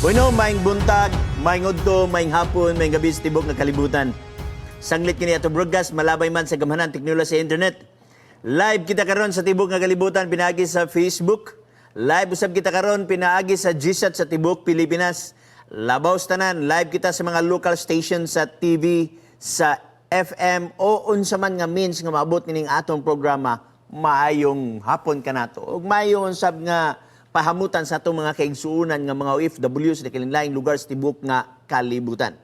Bueno, maing buntag, maing udto, maing hapon, maing gabi sa tibok nga kalibutan. Sanglit kini ato broadcast, malabay man sa gamhanan teknolohiya sa internet. Live kita karon sa tibok nga kalibutan, pinaagi sa Facebook. Live usab kita karon, pinaagi sa GSAT sa tibok Pilipinas. Labaw sa tanan, live kita sa mga local stations sa TV, sa FM o unsa man nga means nga maabot nining atong programa. Maayong hapon ka nato. Ug maayong sab nga pahamutan sa atong mga kaigsuunan nga mga OFW sa kilinlaing lugar sa tibok nga kalibutan.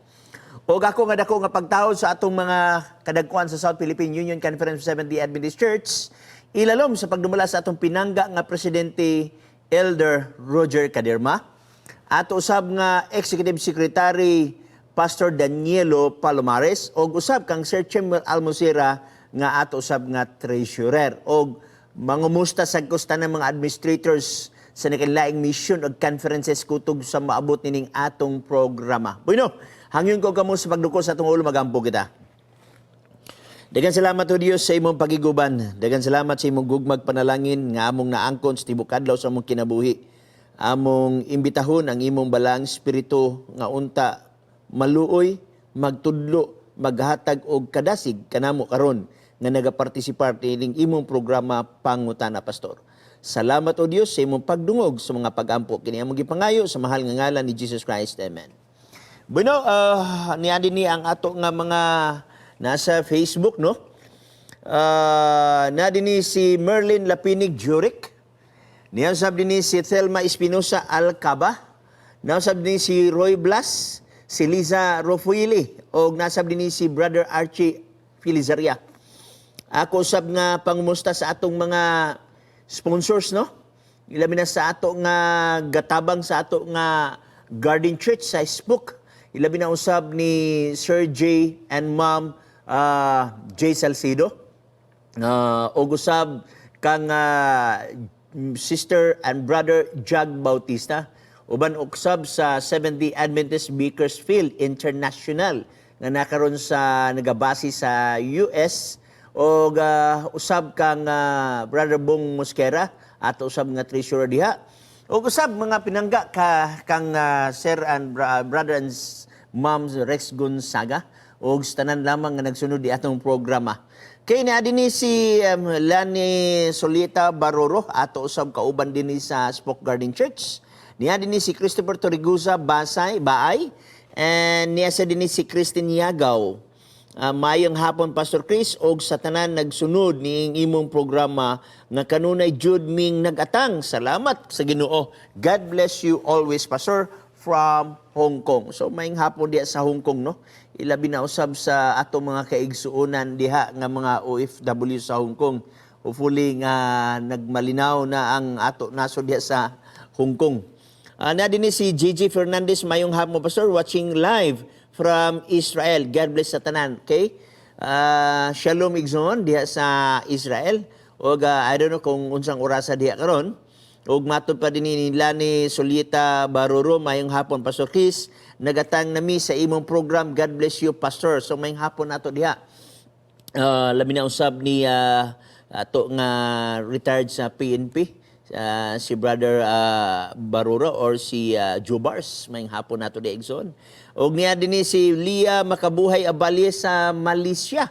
O ako nga dako nga pagtahod sa atong mga kadagkuan sa South Philippine Union Conference of Seventh-day Adventist Church, ilalom sa pagdumala sa atong pinangga nga Presidente Elder Roger Caderma, ato usab nga Executive Secretary Pastor Danielo Palomares, o usab kang Sir Chimwell Almosera nga ato usab nga Treasurer, o mangumusta sa kusta ng mga administrators sa nakilaing mission o conferences kutog sa maabot nining atong programa. Bueno, hangyon ko kamo sa pagduko sa atong ulo, magampo kita. Daghang salamat o Dios sa imong pagiguban. Daghang salamat sa imong gugmag panalangin nga among naangkon sa tibok adlaw sa among kinabuhi. Among imbitahon ang imong balang espiritu nga unta maluoy, magtudlo, maghatag og kadasig kanamo karon nga nagapartisipar ning imong programa Pangutana Pastor. Salamat o Dios sa imong pagdungog sa mga pag-ampo kini among gipangayo sa mahal nga ngalan ni Jesus Christ. Amen. Bueno, niya din ang ato nga mga nasa Facebook, no? Na din si Merlin Lapinig Juric. Niya sab din si Thelma Espinosa Alcaba. Nasab din si Roy Blas, si Liza Rofuili, o nasab din si Brother Archie Filizaria. Ako sab nga pangumusta sa atong mga sponsors, no? Ilabi na sa ato nga gatabang sa ato nga Garden Church sa Facebook. Ilabi na usab ni Sir J and Ma'am J Salcido. O usab kang Sister and Brother Jag Bautista. Uban usab sa Seventh-day Adventist Bakersfield International nga nakaron sa nagabase sa US. O usab kang Brother Bong Mosquera at usab nga treasurer diha. O usab mga pinangga kang Sir and Brother and Ma'am Rex Gonzaga o tanan lamang nga nagsunod di atong programa. Kay na dinhi si Lani Solita Baroro ato usab kauban dinhi sa Spoke Garden Church. Niya dinhi si Christopher Torigusa Baay, and niya sa dinhi si Christine Yagaw. Mayong hapon, Pastor Chris, og sa tanan nagsunod ning imong programa nga kanunay jud ming nagatang. Salamat sa Ginoo. God bless you always, Pastor, from Hong Kong. So mayong hapon diha sa Hong Kong, no? Ilabi na usab sa ato mga kaigsuonan diha nga mga OFW sa Hong Kong. Hopefully nga nagmalinaw na ang ato naso diha sa Hong Kong. Na dinhi si JJ Fernandez, mayong hapon, Pastor, watching live from Israel. God bless sa tanan. Okay? Shalom Igzon diha sa Israel. O I don't know kung unsang orasa diha karon. O matod pa din nila ni Solita Baroro, mayong hapon, Pastor Chris. Nagatang nami sa imong program. God bless you, Pastor. So mayong hapon nato diha. Labi na usab ni ato nga retired sa PNP. Si Brother Baruro or si Jubars, mayong hapon nato di Igzon. Og niya din si Lia Makabuhay Abalye sa Malaysia.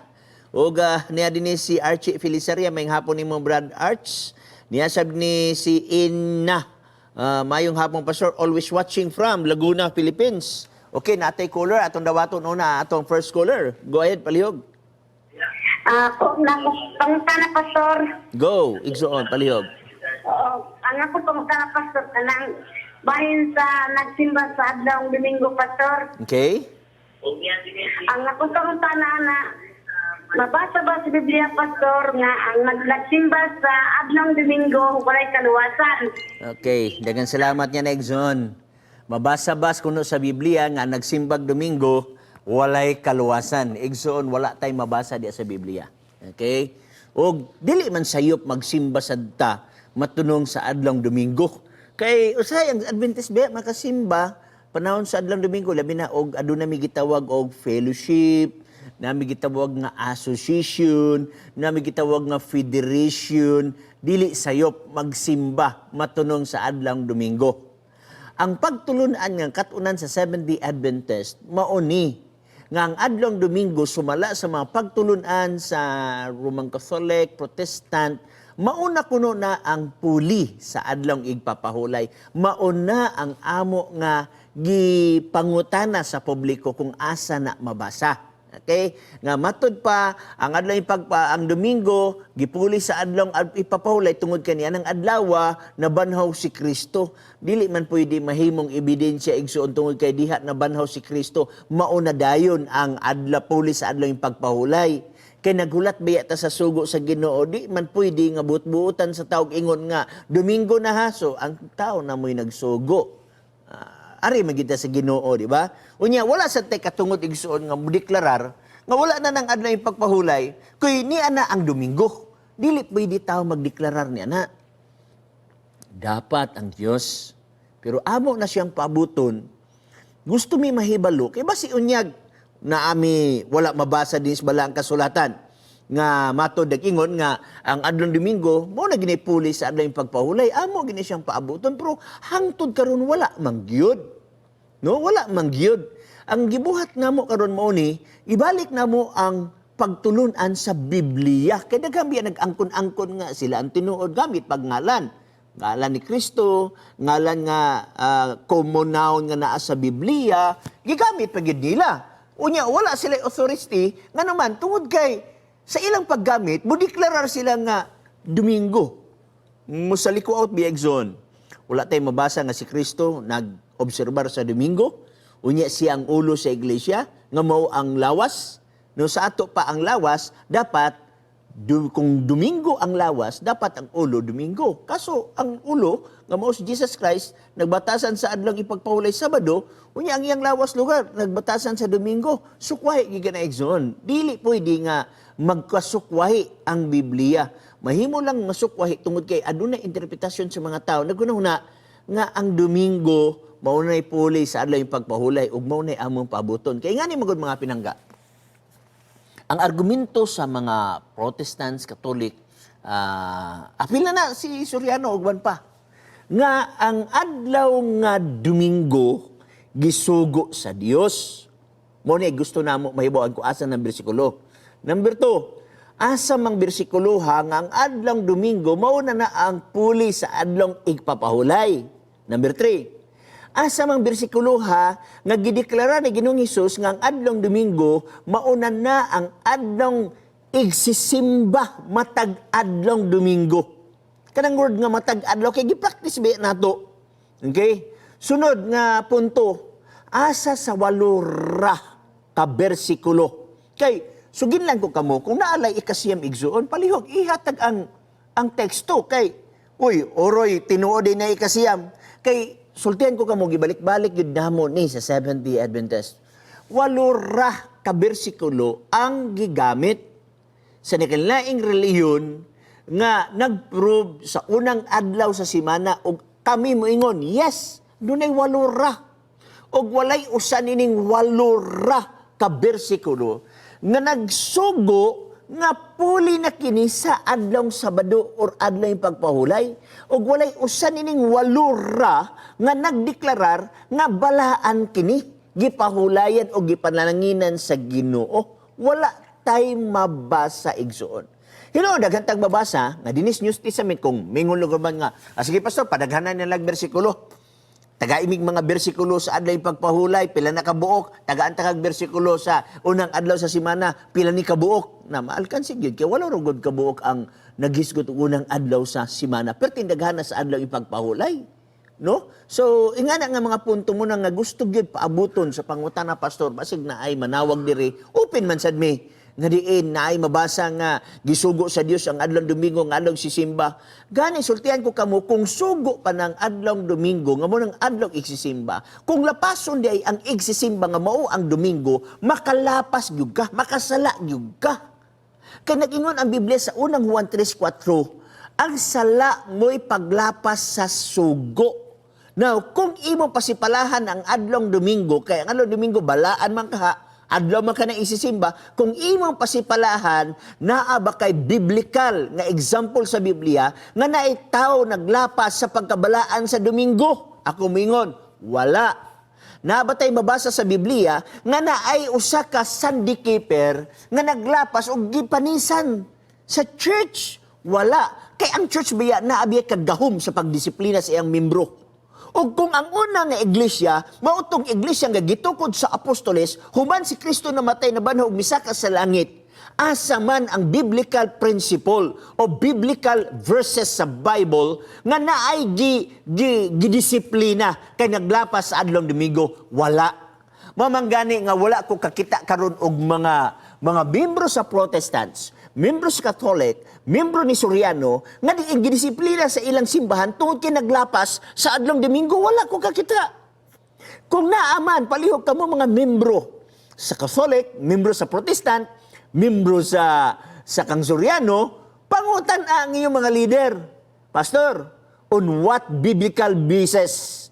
Og niya din si Archie Filizaria, mayong hapon ni mo Brad Arch. Niya sab ni si Inna, mayong hapon, Pastor, always watching from Laguna, Philippines. Okay, natay caller atong dawaton una atong first caller. Go ahead, palihog. Pangutana, Pastor. Go, Igsoon, palihog. Ang ako pangutana, Pastor, kanang bahin sa nagsimba sa adlawng Domingo, Pastor. Okay. Ang ako pangutana na mabasa ba sa Biblia, Pastor, nga ang nagsimba sa adlawng Domingo walay kaluwasan? Okay, daghang salamat niya na Igsoon. Mabasa-bas kuno sa Biblia nga nagsimbag Domingo walay kaluwasan. Igsoon, wala tay mabasa diya sa Biblia. Okay? O dili man sayop magsimba sadta matunong sa adlawng Domingo. Kay usay ang Adventist ba makasimba panahon sa adlawng Domingo, labi na og aduna mi gitawag og fellowship, nami gitawag nga association, nami gitawag nga federation, dili sayop magsimba matunong sa adlawng Domingo. ang pagtulunan nga katunan sa Seventh-day Adventist mauni nga ang adlong Domingo sumala sa mga pagtulunan sa Roman Catholic, Protestant, mauna kuno na ang puli sa adlong igpapahulay. Mauna ang amo nga gipangutana sa publiko kung asa na mabasa. Okay? Nga matud pa ang adlaw ang Domingo gipuli sa adlaw ipapahulay tungod kaniya ng adlaw na banhaw si Kristo. Dili man pwede mahimong ebidensya igsuon tungod kay diha na banhaw si Kristo. Mauna dayon ang adlaw puli sa adlaw pagpahulay. Kay naghulat biya ta sa sugo sa Ginoo, di man pwede nga buot-buotan sa taog ingon nga Domingo na ha, so ang tao na mo'y nagsugo. Ari magita sa Ginoo, di ba? Unya wala sa tay katungod igsuon nga modeklarar nga wala na nang adlaw pagpahulay kuy ni ana ang Domingo. Dili pwede tao magdeklarar ni ana. Dapat ang Dios. Pero amo na siyang paabuton. Gusto mi mahibalo kay basi unyag na ami wala mabasa din sa balang kasulatan nga matod ingon nga ang adlong Domingo mo na ginipuli sa adlaw pagpahulay amo gini siyang paabuton pero hangtod karon wala mangyud. No, wala mangyud. Ang gibuhat namo karon mao ni ibalik namo ang pagtulunan sa Biblia. Kay daghang biya nag-angkon-angkon nga sila ang tinuod gamit pagngalan. Ngalan ni Kristo, ngalan nga common noun nga naa sa Biblia, gigamit pa gyud nila. Unya wala sila authority nga naman tungod kay sa ilang paggamit mo deklarar sila nga Domingo. Musaliko out biag zone. Wala tayong mabasa nga si Kristo nag-obserbar sa Domingo. Unya siya ang ulo sa iglesia, nga mao ang lawas. No, sa ato pa ang lawas, dapat, kung Domingo ang lawas, dapat ang ulo Domingo. Kaso, ang ulo, nga mao si Jesus Christ, nagbatasan sa adlang ipagpahulay Sabado, unya ang iyang lawas lugar, nagbatasan sa Domingo. Sukwahi, giganaigzon. Dili pwede nga magkasukwahi ang Biblia. Mahimo lang masukwahi tungod kay aduna interpretasyon sa mga tao. Naguna nga ang Domingo maunay puli sa adlaw pagpahulay ug maunay among paabuton. Kay ngani magud mga pinangga. Ang argumento sa mga Protestants, Catholic, apil na si Soriano ug ban pa nga ang adlaw nga Domingo gisugo sa Dios. Mo ni gusto namo mahibaw ko asa ng bersikulo. Number 2, asa mang bersikulo nga ang adlaw Domingo mauna na ang puli sa adlaw igpapahulay. Number 3, asa mang bersikulo nga gideklara ni Ginoong Hesus nga ang adlaw Domingo mauna na ang adlaw igsisimba matag adlaw Domingo. Kanang word nga matag adlaw kay gi-practice ba nato. Okay? Sunod nga punto, asa sa 8 ka bersikulo. Kay sugin lang ko kamo, kung naalay ikasiyam igsuon, palihog, ihatag ang teksto. Kay, oroy, tinuod na ikasiyam. Kay, sultihan ko kamo, gibalik-balik yun damo ni sa Seventh-day Adventist. 8 ka bersikulo ang gigamit sa nakalaing reliyon nga nag-prove sa unang adlaw sa simana o kami moingon, yes, dunay 8 og walay usan ining 8 ka bersikulo nga nagsugo nga puli na kini sa adlaw Sabado or adlaw pagpahulay ug walay usan ining 8 nga nagdeklarar nga balaan kini gipahulayan o gipanlanginan sa Ginoo. Wala tay mabasa igsuon. Hino daghang mabasa nga dinis News Testament kung mingon lugar man nga sige pastor padaghanan nilang bersikulo. Taga-imig mga bersikulo sa adlaw pagpahulay, pila na kabuok. Tagaan tagag bersikulo sa unang adlaw sa simana, pila ni kabuok. Na maalkansig yun, kaya wala rugod kabuok ang naghisgot unang adlaw sa simana. Pero tindaghan na sa adlaw ipagpahulay. No? So, ingana nga mga punto mo na nga gusto gyud paabuton sa pangutan na pastor, basig na ay manawag diri, open man sad me. Nga diin na ay mabasa nga gisugo sa Dios ang adlaw Domingo nga adlaw sisimba. Gani sultihan ko kamo kung sugo pa ng adlaw Domingo nga mo ng adlaw igsisimba. Kung lapason di ay ang igsisimba nga mao ang Domingo, makalapas gyud ka, makasala gyud ka. Kay nag-ingon ang Biblia sa unang Juan 3:4, ang sala mo'y paglapas sa sugo. Now, kung imo pasipalahan ang adlaw Domingo, kay ang adlaw Domingo balaan man ka, adlaw man ka na isisimba, kung imong pasipalahan, naa ba kay biblical nga example sa Biblia, nga naitaw naglapas sa pagkabalaan sa Domingo? Ako mingon, Wala. Nabatay mabasa sa Biblia nga naay usa ka Sunday keeper nga naglapas og gipanisan sa church. Wala. Kay ang church biya naabiya kagahom sa pagdisiplina sa iyang membro. O kung ang una nga iglesia, mautong iglesia nga gitukod sa apostoles, human si Kristo namatay na banhaw og misaka sa langit, asa man ang biblical principle o biblical verses sa Bible nga naay gidisiplina kay naglapas sa adlong Domingo, wala. Mamanggani nga wala ko kakita karon og mga membro sa Protestants, membro sa Catholic, membro ni Soriano, nga di gidisiplina sa ilang simbahan tungod kay naglapas sa adlong Domingo, wala ko kakita. Kung naaman, palihog kamo mga membro sa Catholic, membro sa Protestant, membro sa kang Soriano, pangutan ang iyong mga leader. Pastor, on what biblical basis?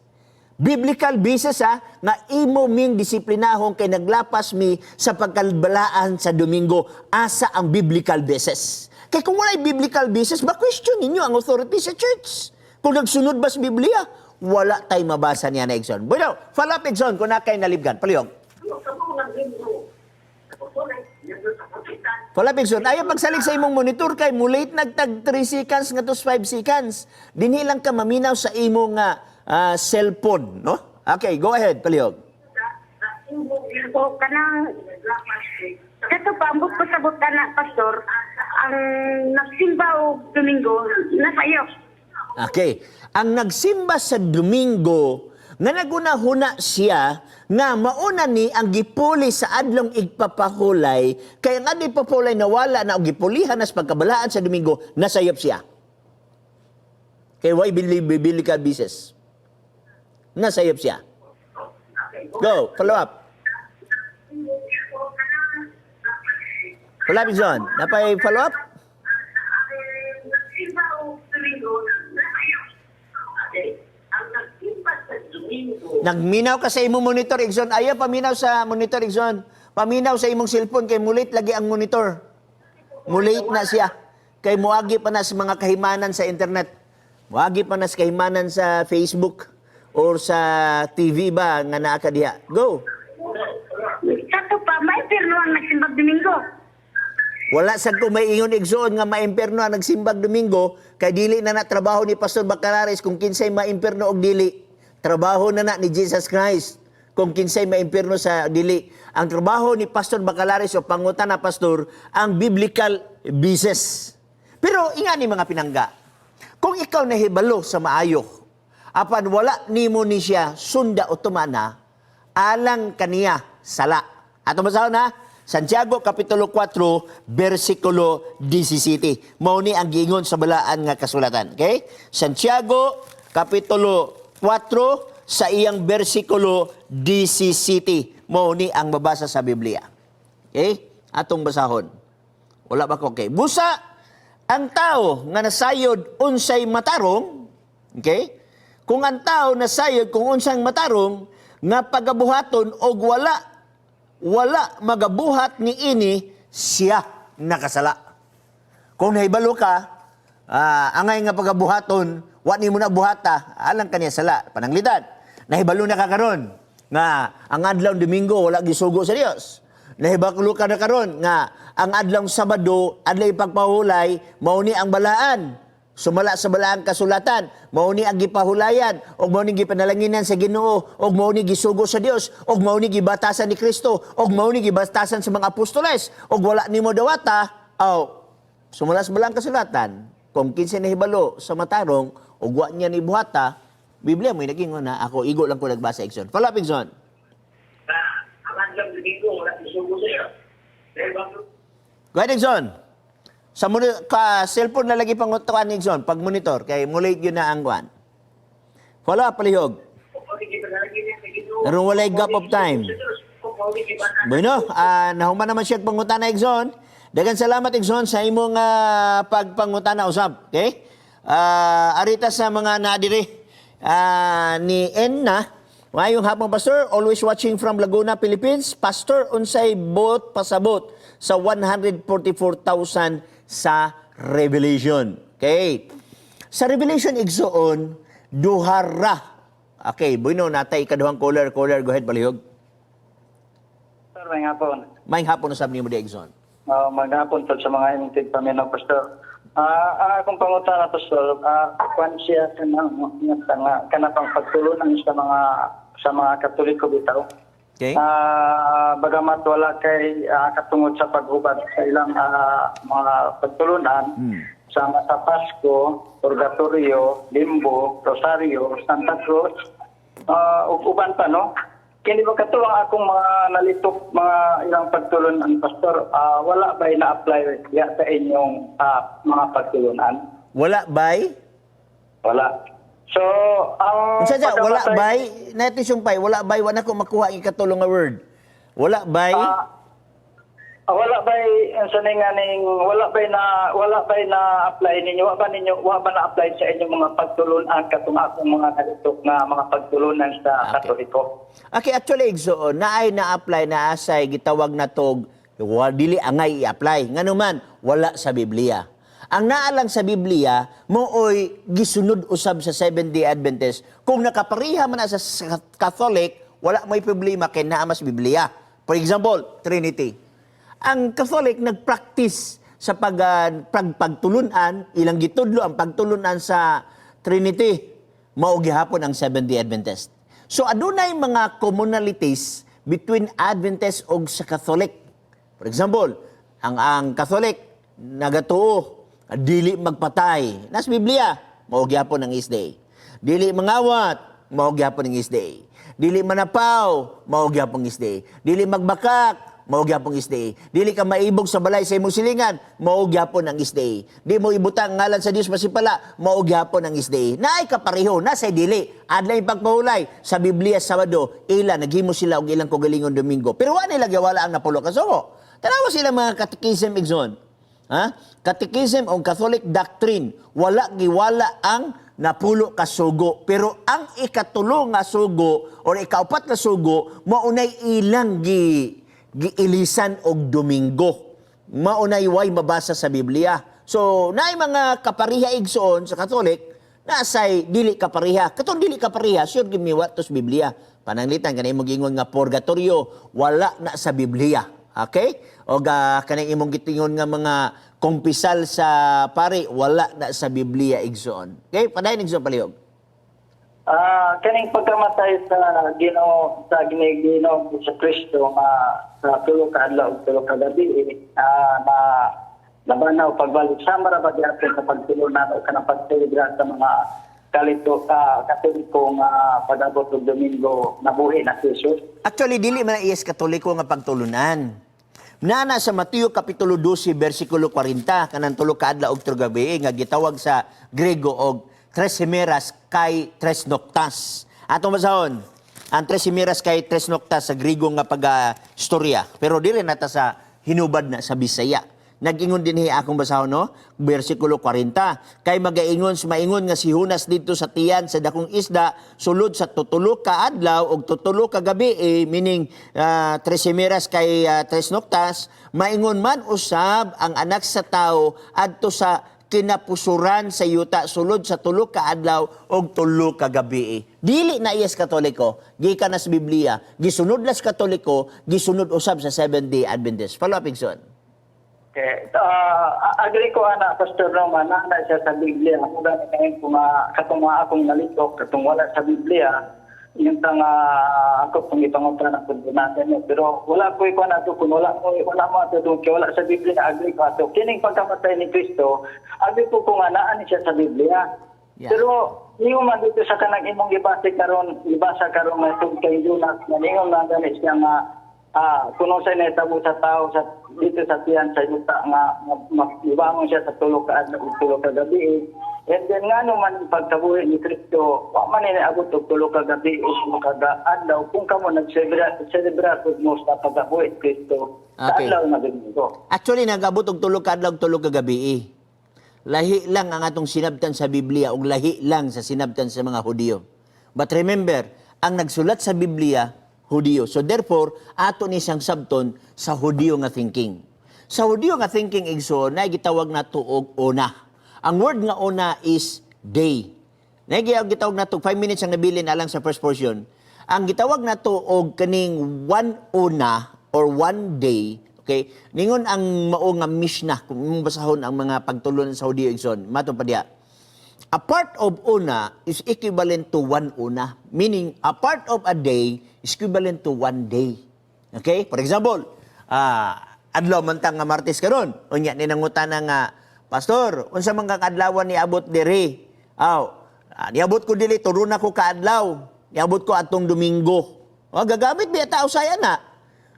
Biblical basis nga imo ming disiplinahon kay naglapas mi sa pagkalbalaan sa Domingo, asa ang biblical basis. Kay kung wala'y biblical basis, ba-question ninyo ang authority sa church. Kung nagsunod ba sa Biblia, wala tay mabasa niya na Exxon. Bueno, follow up Exxon, kung na kayo nalibgan. Palihog. Follow up Exxon, ayaw pagsalig sa imong monitor kay mulate nagtag 3 seconds nga to 5 seconds. Dinhi lang ka maminaw sa imong cellphone, no? Okay, go ahead, palihog. O kanang kato pa ambot ko sabot na pastor ang nagsimba og Domingo nasa iyo. Okay. Ang nagsimba sa Domingo, nga nagunahuna siya, nga mauna ni ang gipuli sa adlong igpapahulay, kaya nga di papahulay nawala na o gipulihan na sa pagkabalaan sa Domingo, nasayop siya. Kaya why biblical basis? Nasayop siya. Go, follow up. Follow up, John. Napay follow up? Nagminaw ka sa imong monitor, Exxon. Ayaw paminaw sa monitor, Exxon. Paminaw sa imong cellphone kay mulit lagi ang monitor. Mulit na siya. Kay muagi pa na sa mga kahimanan sa internet. Muagi pa na sa kahimanan sa Facebook or sa TV ba nga naa ka diha. Go. Kato pa may perno ang nagsimbag Domingo. Wala sad ko may ingon Exxon nga maimperno ang nagsimbag Domingo kay dili na trabaho ni Pastor Bacalares kung kinsay maimperno og dili. Trabaho na ni Jesus Christ kung kinsay maimperno sa dili. Ang trabaho ni Pastor Bacalares o pangutan na pastor ang biblical basis. Pero ingani mga pinangga, kung ikaw nahibalo sa maayo, apan wala nimo ni siya sunda o tumana, alang kaniya sala. Ato basahon na, Santiago Kapitulo 4, versikulo 17. Mao ni ang giingon sa balaan nga kasulatan. Okay? Santiago Kapitulo 4, sa iyang versikulo 17. Mao ni ang babasa sa Biblia. Okay? Atong basahon. Wala ba ko? Okay. Busa, ang tao nga nasayod unsay matarong, okay? Kung ang tao nasayod kung unsang matarong, nga pagabuhaton og wala magabuhat ni ini, siya nakasala. Kung nahibalo ka, angay nga pagabuhaton, wa ni mo na buhata, alang kaniya sala, pananglidan. Nahibalo na ka karon nga ang adlaw Domingo wala gisugo sa Dios. Nahibalo ka na karon nga ang adlaw Sabado adlay pagpahulay mao ni ang balaan. Sumala sa balaang kasulatan, mao ni ang gipahulayan, og mao ni gipanalanginan sa Ginoo, og mao ni gisugo sa Dios, og mao ni gibatasan ni Kristo, og mao ni gibatasan sa mga apostoles, og wala nimo dawata, sumala sa balaang kasulatan, kung kinsa nahibalo sa matarong, og wa niya ni buhata, Biblia mo naging na ako igo lang ko nagbasa Exxon. Follow up Exxon. Ang adlaw Domingo wala gisugo sa iyo. Go ahead Exxon. Sa cellphone na lagi pangutuan ni Exxon, pag monitor, kay mulate yun na ang kwan. Follow up, palihog. Pero walay gap of time. Bueno, nahuman naman siya pangutan na Exxon. Dagan salamat Exxon sa imong pagpangutan na usab. Okay? Arita sa mga nadiri ni Enna, ngayong hapon pastor, always watching from Laguna, Philippines. Pastor, unsay bot pasabot sa 144,000 sa Revelation. Okay. Sa Revelation igsoon, duhara Okay, bueno, natay ikaduhang caller. Caller, go ahead, palihog. Sir, may hapon. May hapon na sabi mo di, Exxon. Maghapon po sa mga imitid paminaw, Pastor. Akong pangutan na, Pastor, kwan siya kanapang pagtulunan sa mga Katoliko bitaw. Okay? Bagamat wala kay katungod sa paghubad sa ilang mga pagtulunan, sama sa Pasko, Purgatorio, Limbo, Rosario, Santa Cruz, ug uban pa, no? Kini ba katulong akong mga nalitok mga ilang pagtulunan, Pastor, wala ba na-apply ya sa inyong mga pagtulunan? Wala bay? Wala. So, ang Unsa siya, wala pagkamatay- bay? Natin sumpay, wala bay, wala ko makuha ang ikatulong nga word. Wala bay? Wala ba sa ning wala ba na apply ninyo wa ba na apply sa inyong mga pagtulunan katong akong mga nalitok na mga pagtulunan sa Katoliko? Okay, actually, Exo, naay na-apply na asay, gitawag na tog, dili angay i-apply. Nga naman, wala sa Biblia. Ang naalang sa Biblia, mooy gisunod usab sa Seventh-day Adventist. Kung nakapariha man na sa Catholic, wala may problema kay naa mas Biblia. For example, Trinity. Ang Catholic nag-practice sa pagtulunan, ilang gitudlo ang pagtulunan sa Trinity, mao gihapon ang Seventh-day Adventist. So adunay mga commonalities between Adventist ug sa Catholic. For example, ang Catholic nagatuo dili magpatay. Nas Biblia, mao gyapon ang isday. Dili mangawat, mao gyapon ang isday. Dili manapaw, mao gyapon ang isday. Dili magbakak, mao gyapon ang isday. Dili ka maibog sa balay sa imong silingan, mao gyapon ang isday. Di mo ibutang ngalan sa Dios masipala, mao gyapon ang isday. Naay kapareho na say dili. Adlay pagpahulay sa Biblia Sabado, ila naghimo sila og ilang kagalingon Domingo. Pero wa nila wala ang napulo ka sugo. Tanawa sila mga catechism exon. Ha? Catechism o Catholic doctrine, wala giwala ang napulo ka sugo. Pero ang ikatulo nga sugo o ikaupat na sugo, maunay ilang giilisan og Domingo. Maunay way mabasa sa Biblia. So, naay mga kapariha igsoon sa Catholic, nasay dili kapariha. Katong dili kapariha, sure gimiwa to sa Biblia. Pananglitan, kanay mo gingon nga purgatorio, wala na sa Biblia. Okay? O kanang imong gitingon nga mga kumpisal sa pare, wala na sa Biblia igsoon. Okay? Padayon igsoon palihog. Kaning pagkamatay sa Ginoo sa Ginoo sa Kristo sa tulo ka adlaw ug tulo ka gabi na nabanaw pagbalik sa marabad ato sa pagtulunan o kanang pagselebrar sa mga Katoliko nga pag-abot og Domingo nabuhi na si Jesus. Actually, dili man iyas katoliko nga pagtulunan. Nana sa Mateo Kapitulo 12, versikulo 40, kanang tulo ka adlaw ug tulo ka gabi, nga gitawag sa Grego og tres himeras kay tres noctas. Atong basahon, ang tres himeras kay tres noctas sa Grego nga pag-istorya. Pero dili nata sa hinubad na sa Bisaya. Nag-ingon din akong basahon, no? Versikulo 40. Kay maingon nga si Hunas dito sa tiyan sa dakong isda, sulod sa tutulo ka adlaw o tutulo ka gabi, meaning tres himeras kay tres noctas, maingon man usab ang anak sa tao adto sa kinapusuran sa yuta sulod sa tulo ka adlaw og tulo ka gabi. Dili na iyas Katoliko, gikan na sa Biblia, gisunod na sa Katoliko, gisunod usab sa Seventh-day Adventist. Follow up, Igsoon. Okay. Agree ko ana Pastor Roman na siya sa Biblia. Ako gani kayo kung katong akong nalitok, katong wala sa Biblia, yung tanga ako kung ipangutan na kung natin. Pero wala ko ikaw na ito, kung wala mo ito doon, kaya wala sa Biblia na agree ko ito. Kining pagkamatay ni Kristo, agree ko kung naan siya sa Biblia. Yeah. Pero niyo man dito sa kanang imong ibasa karon na itong kay Jonas, na niyo man gani siya nga kuno sa netabo sa tao sa dito sa tiyan sa yuta nga mabangon siya sa tulo ka adlaw ug tulo ka gabi. And then nga naman pagkabuhi ni Kristo, wa man ni abot og tulo ka gabi ug tulo ka adlaw kung kamo nag-celebrar ug mo sa pagkabuhi ni Kristo. Sa Okay. adlaw na Domingo. Actually, nag-abot og tulo ka adlaw, tulo ka gabi. Lahi lang ang atong sinabtan sa Biblia ug lahi lang sa sinabtan sa mga Hudiyo. But remember, ang nagsulat sa Biblia, Hudiyo. So therefore, ato ni siyang sabton sa Hudiyo nga thinking. Sa Hudiyo nga thinking, Igso, na gitawag na tuog una. Ang word nga una is day. Nagyawag gitawag na to 5 minutes ang nabilin alang sa first portion. Ang gitawag na to og kaning one una or one day, okay? Ningon ang mao nga Mishnah kung imong basahon ang mga pagtulon sa Hudiyo igsoon. Mato pa diha. A part of una is equivalent to one una, meaning a part of a day is equivalent to one day. Okay? For example, adlaw man ta nga Martes karon, unya ni nangutana nga Pastor, unsa man kang adlawan ni abot diri? Niabot ko dili turo na ko kaadlaw. Niabot ko atong Domingo. Gagamit biya tao saya na.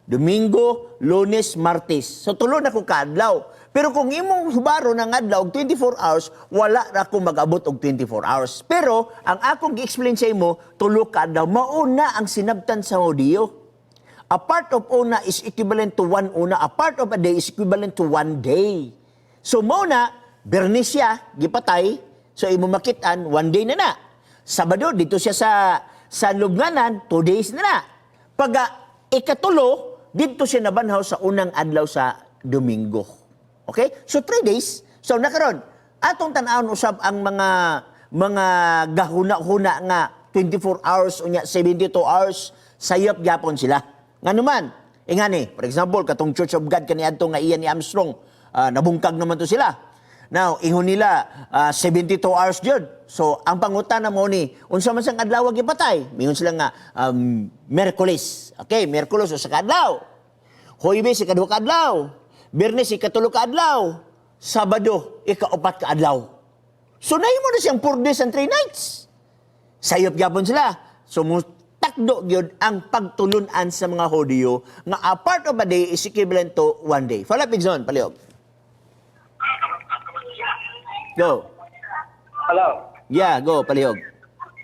Domingo, Lunes, Martes. So tulo na ko kaadlaw. Pero kung imong subaro ng adlaw og 24 hours, wala ra ko mag-abot og 24 hours. Pero ang akong gi-explain sa imo, tulo ka adlaw mauna ang sinabtan sa Hudiyo. A part of una is equivalent to one una. A part of a day is equivalent to one day. So mauna, Bernis siya, gipatay. So imo makitaan, one day na na. Sabado, dito siya sa lubnganan, 2 days na na. Pag ikatulo, dito siya nabanhaw sa unang adlaw sa Domingo. Okay? So 3 days. So nakaron, atong tan-awon usab ang mga gahuna-huna nga 24 hours unya 72 hours sayop gyapon sila. Nganuman, ingani, for example, katong Church of God kaniadto nga Ian ni Armstrong, nabungkag naman to sila. Now, ingon nila 72 hours jud. So, ang pangutana mo ni, unsa man sang adlaw gipatay? Mingon sila nga Miyerkules. Okay, Miyerkules usa ka adlaw. Huwebes ikaduha ka adlaw. Biyernes ikatulo ka adlaw. Sabado ikaupat ka adlaw. So, nahimo na siyang 4 days and 3 nights. Sayop gyapon sila. So, takdo gyud ang pagtulunan sa mga Hudiyo nga a part of a day is equivalent to one day. Follow up, Igson, palihog. Go. Hello. Yeah, go, palihog.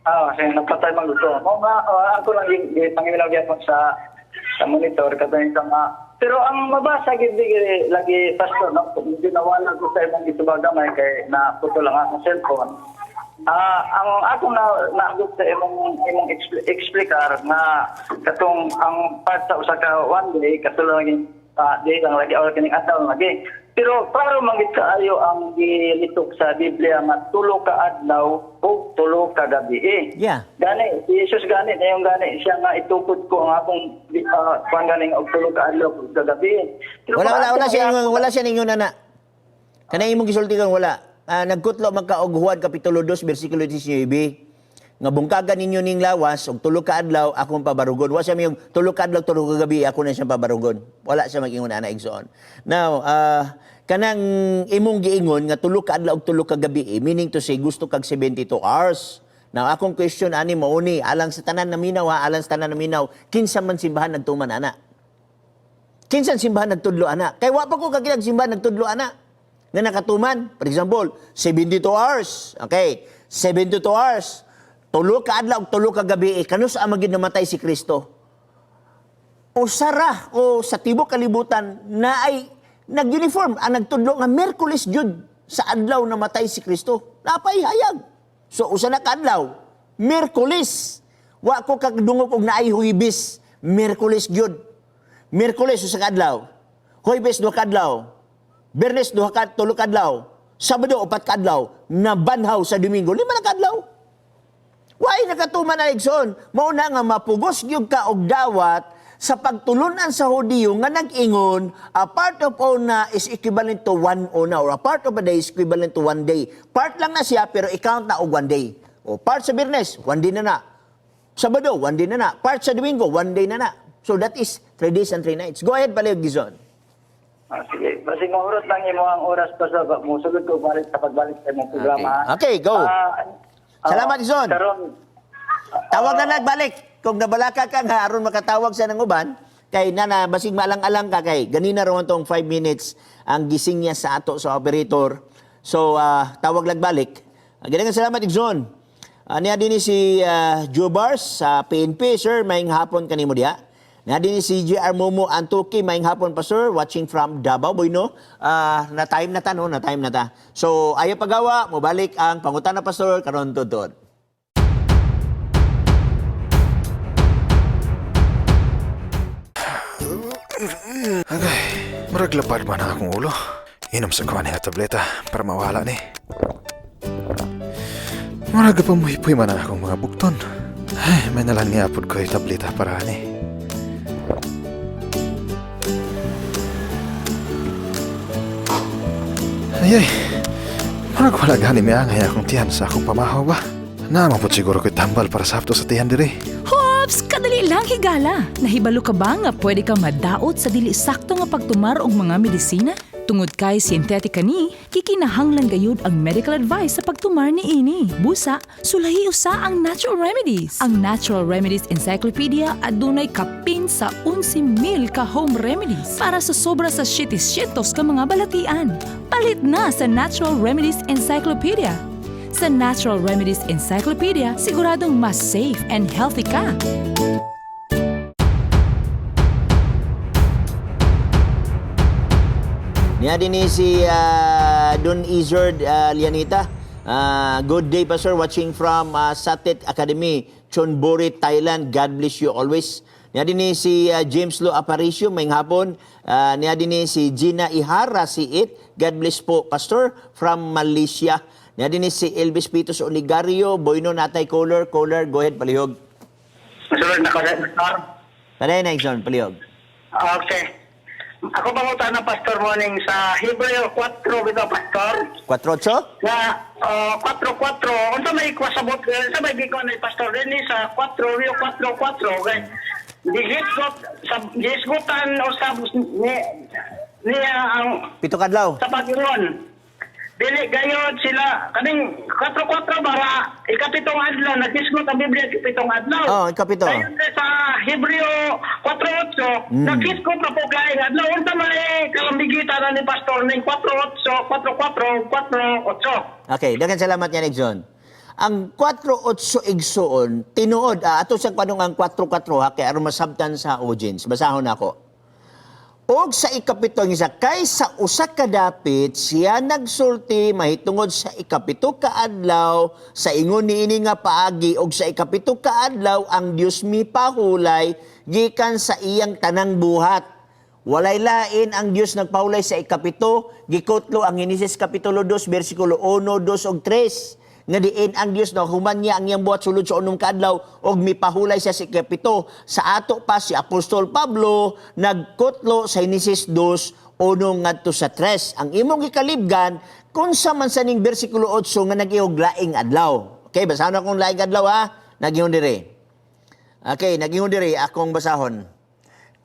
Kasi nagpatay magluto. Ako lang yung pangilaw gyapon sa monitor kadto nga. Pero ang mabasa gid lagi pastor no, hindi nawala ko sa imong gitubag gamay kay na puto lang ang cellphone. Ang ako naagok sa imong explicar na katong ang part sa usa ka one day katulong day lang lagi or kining adlaw lagi. Pero klaro man gid kaayo ang gilitok sa Biblia nga tulo ka adlaw o tulo ka gabi. Yeah. Gani si Jesus gani yung gani siya nga itukod ko ang akong pangganing og tulo ka adlaw ug gabi. Pero Wala siya ninyo nana. Kanang imong gisulti kang wala. Nagkutlo man ka og Juan kapitulo 2 bersikulo 19. Nga bungkagan ninyo ning lawas og tulo ka adlaw akong pabarugon. Wa siya may tulo ka adlaw tulo ka gabi ako na siya pabarugon. Wala siya mag-ingon ana igsoon. Now, kanang imong giingon nga tulo ka adlaw og tulo ka gabi, meaning to say gusto kag 72 hours. Now, akong question ani mao ni alang sa tanan na minaw alang sa tanan na minaw, kinsa man simbahan nagtuman ana? Kinsa simbahan nagtudlo ana? Kay wa pa ko kagilag simbahan nagtudlo ana. Nga nakatuman, for example, 72 hours. Okay, 72 hours. Tulo ka adlaw, tulo ka gabi, kanus ang magid namatay si Kristo. O sara, o sa tibok kalibutan, na ay nag-uniform, ang nagtudlo nga Miyerkules jud sa adlaw namatay si Kristo. Napay hayag. So, usa na ka adlaw, Miyerkules. Wa ko kagdungop og naay Huwebes, Miyerkules jud. Miyerkules usa ka adlaw. Huwebes duha ka adlaw. Biyernes duha ka tulo ka adlaw. Sabado upat ka adlaw. Nabanhaw sa Domingo 5 na ka adlaw. Why nakatuman na igsoon? Mauna nga mapugos gyud ka og dawat sa pagtulunan sa Hudiyo nga nag-ingon, a part of una is equivalent to one una or a part of a day is equivalent to one day. Part lang na siya pero i-count na og one day. O part sa Biyernes, one day na na. Sabado, one day na na. Part sa Domingo, one day na na. So that is 3 days and 3 nights. Go ahead, Palihog Gizon. Sige. Basi maurot lang imo ang oras pa sa musugod ko balik sa pagbalik sa imong programa. Okay, go. Salamat, Gizon. Tawag na nagbalik. Kung nabalaka ka nga, aron makatawag sa ng uban, kay nana, basig maalang-alang ka kay, ganina ron tong 5 minutes ang gising niya sa ato sa operator. So, tawag nagbalik. Ganyan salamat, Igzon. Niya din si Joe Bars sa PNP, sir, maing hapon kanimo diha. Niya din si JR Momo Antuki, maing hapon pa, sir, watching from Davao, boy, no? Na-time na ta, no? Na-time na ta. So, ayaw pagawa, mubalik ang pangutan na pastor, karon tutod. Agay, maraglapad man ang akong ulo. Inom sa kuha niya tableta para mawala ni. Maraga pa muhipoy man akong mga bukton. Ay, may nalang niapod ko yung tableta para ani. Ay, marag wala gani may angay akong tiyan sa akong pamahaw ba? Naman po siguro ko'y tambal para sa hapto sa tiyan dire. Hops! Kadali lang higala. Nahibalo ka ba nga pwede ka madaot sa dili sakto nga pagtumar og mga medisina? Tungod kay sintetika ni, kikinahanglan gayud ang medical advice sa pagtumar ni ini. Busa, sulahi usa ang Natural Remedies. Ang Natural Remedies Encyclopedia adunay kapin sa 11,000 ka home remedies para sa sobra sa shitis-shitos ka mga balatian. Palit na sa Natural Remedies Encyclopedia. Sa Natural Remedies Encyclopedia, siguradong mas safe and healthy ka. Niya din ni si Don Izard Lianita. Good day, Pastor. Watching from Satet Academy, Chonburi, Thailand. God bless you always. Niya din ni si James Lo Aparicio, may hapon. Niya din ni si Gina Ihara, si It. God bless po, Pastor, from Malaysia. Niya din ni si Elvis Pitos Oligario, Boyno Natay Caller, go ahead, palihog. Masunod na ko, Pastor. Panay na, Exxon, palihog. Okay. Ako bangutan ng Pastor Morning sa Hebreo 4, bitaw, Pastor. 4-8? Na 4-4, unsa may kwasabot, sa may gikon ni Pastor din sa 4, Rio 4-4, kay gisgutan o sa niya ang Pito kadlaw. sa Panginoon. Dili gayod sila kaning 4-4 bara ikapitong adlaw nagisgot ang Biblia ikapitong adlaw. Oh, ikapito. Dayon sa Hebreo 4:8 nagisgot na po laing adlaw unta may kalambigitan ni pastor ning 4:8 4:4 4:8. Okay, daghang salamat yan, Exxon. Ang 4-8 igsuon, tinuod, ato sa kwanong ang 4-4 ha, kaya aron masabtan sa audience. Basahon ako. Og sa ikapito isa, kay sa usa ka dapit, siya nagsulti mahitungod sa ikapito ka adlaw, sa ingon niini nga paagi, og sa ikapito ka adlaw, ang Dios mipahulay, gikan sa iyang tanang buhat. Walay lain ang Dios nagpahulay sa ikapito, gikutlo ang Genesis Kapitulo 2, versikulo 1, 2, og 3. Nga diin ang Dios na human niya ang iyang buhat sulod sa unong kadlaw og mipahulay siya sa ikapito. Sa ato pa si Apostol Pablo nagkutlo sa Genesis 2, 1 ngadto sa 3. Ang imong gikalibgan kung sa man sa ning bersikulo 8 nga nagihog laing adlaw. Okay, basahan akong laing adlaw ha. Nagihon dire. Okay, nagihon dire akong basahon.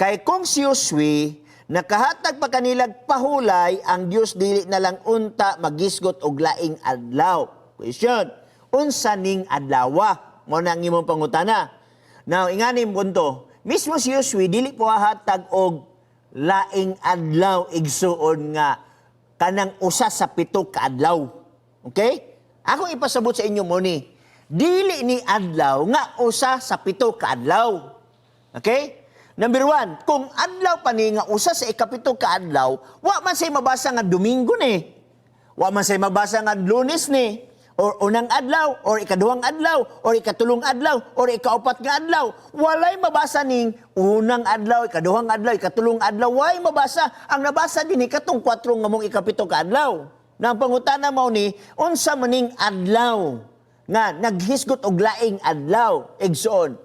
Kay kung si Josue nakahatag pa kanilag pahulay, ang Dios dili na lang unta magisgot og laing adlaw. Question, unsa ning adlawa? Mo na ang imong pangutana. Now, inganim punto, mismo si Josue dili po hatag og laing adlaw igsuon nga kanang usa sa pito ka adlaw. Okay? Ako ipasabot sa inyo mo ni, dili ni adlaw nga usa sa pito ka adlaw. Okay? Number 1, kung adlaw pa ni nga usa sa ikapito ka adlaw, wa man say mabasa nga Domingo ni. Wa man say mabasa nga Lunes ni. Or unang adlaw, or ikaduhang adlaw, or ikatulong adlaw, or ikaupat nga adlaw. Walay mabasa ning unang adlaw, ikaduhang adlaw, ikatulong adlaw. Walay mabasa. Ang nabasa din ikatong 4 nga mong ikapito ka adlaw. Nang pangutana mo ni, unsa maning adlaw nga naghisgot og laing adlaw. Igsoon,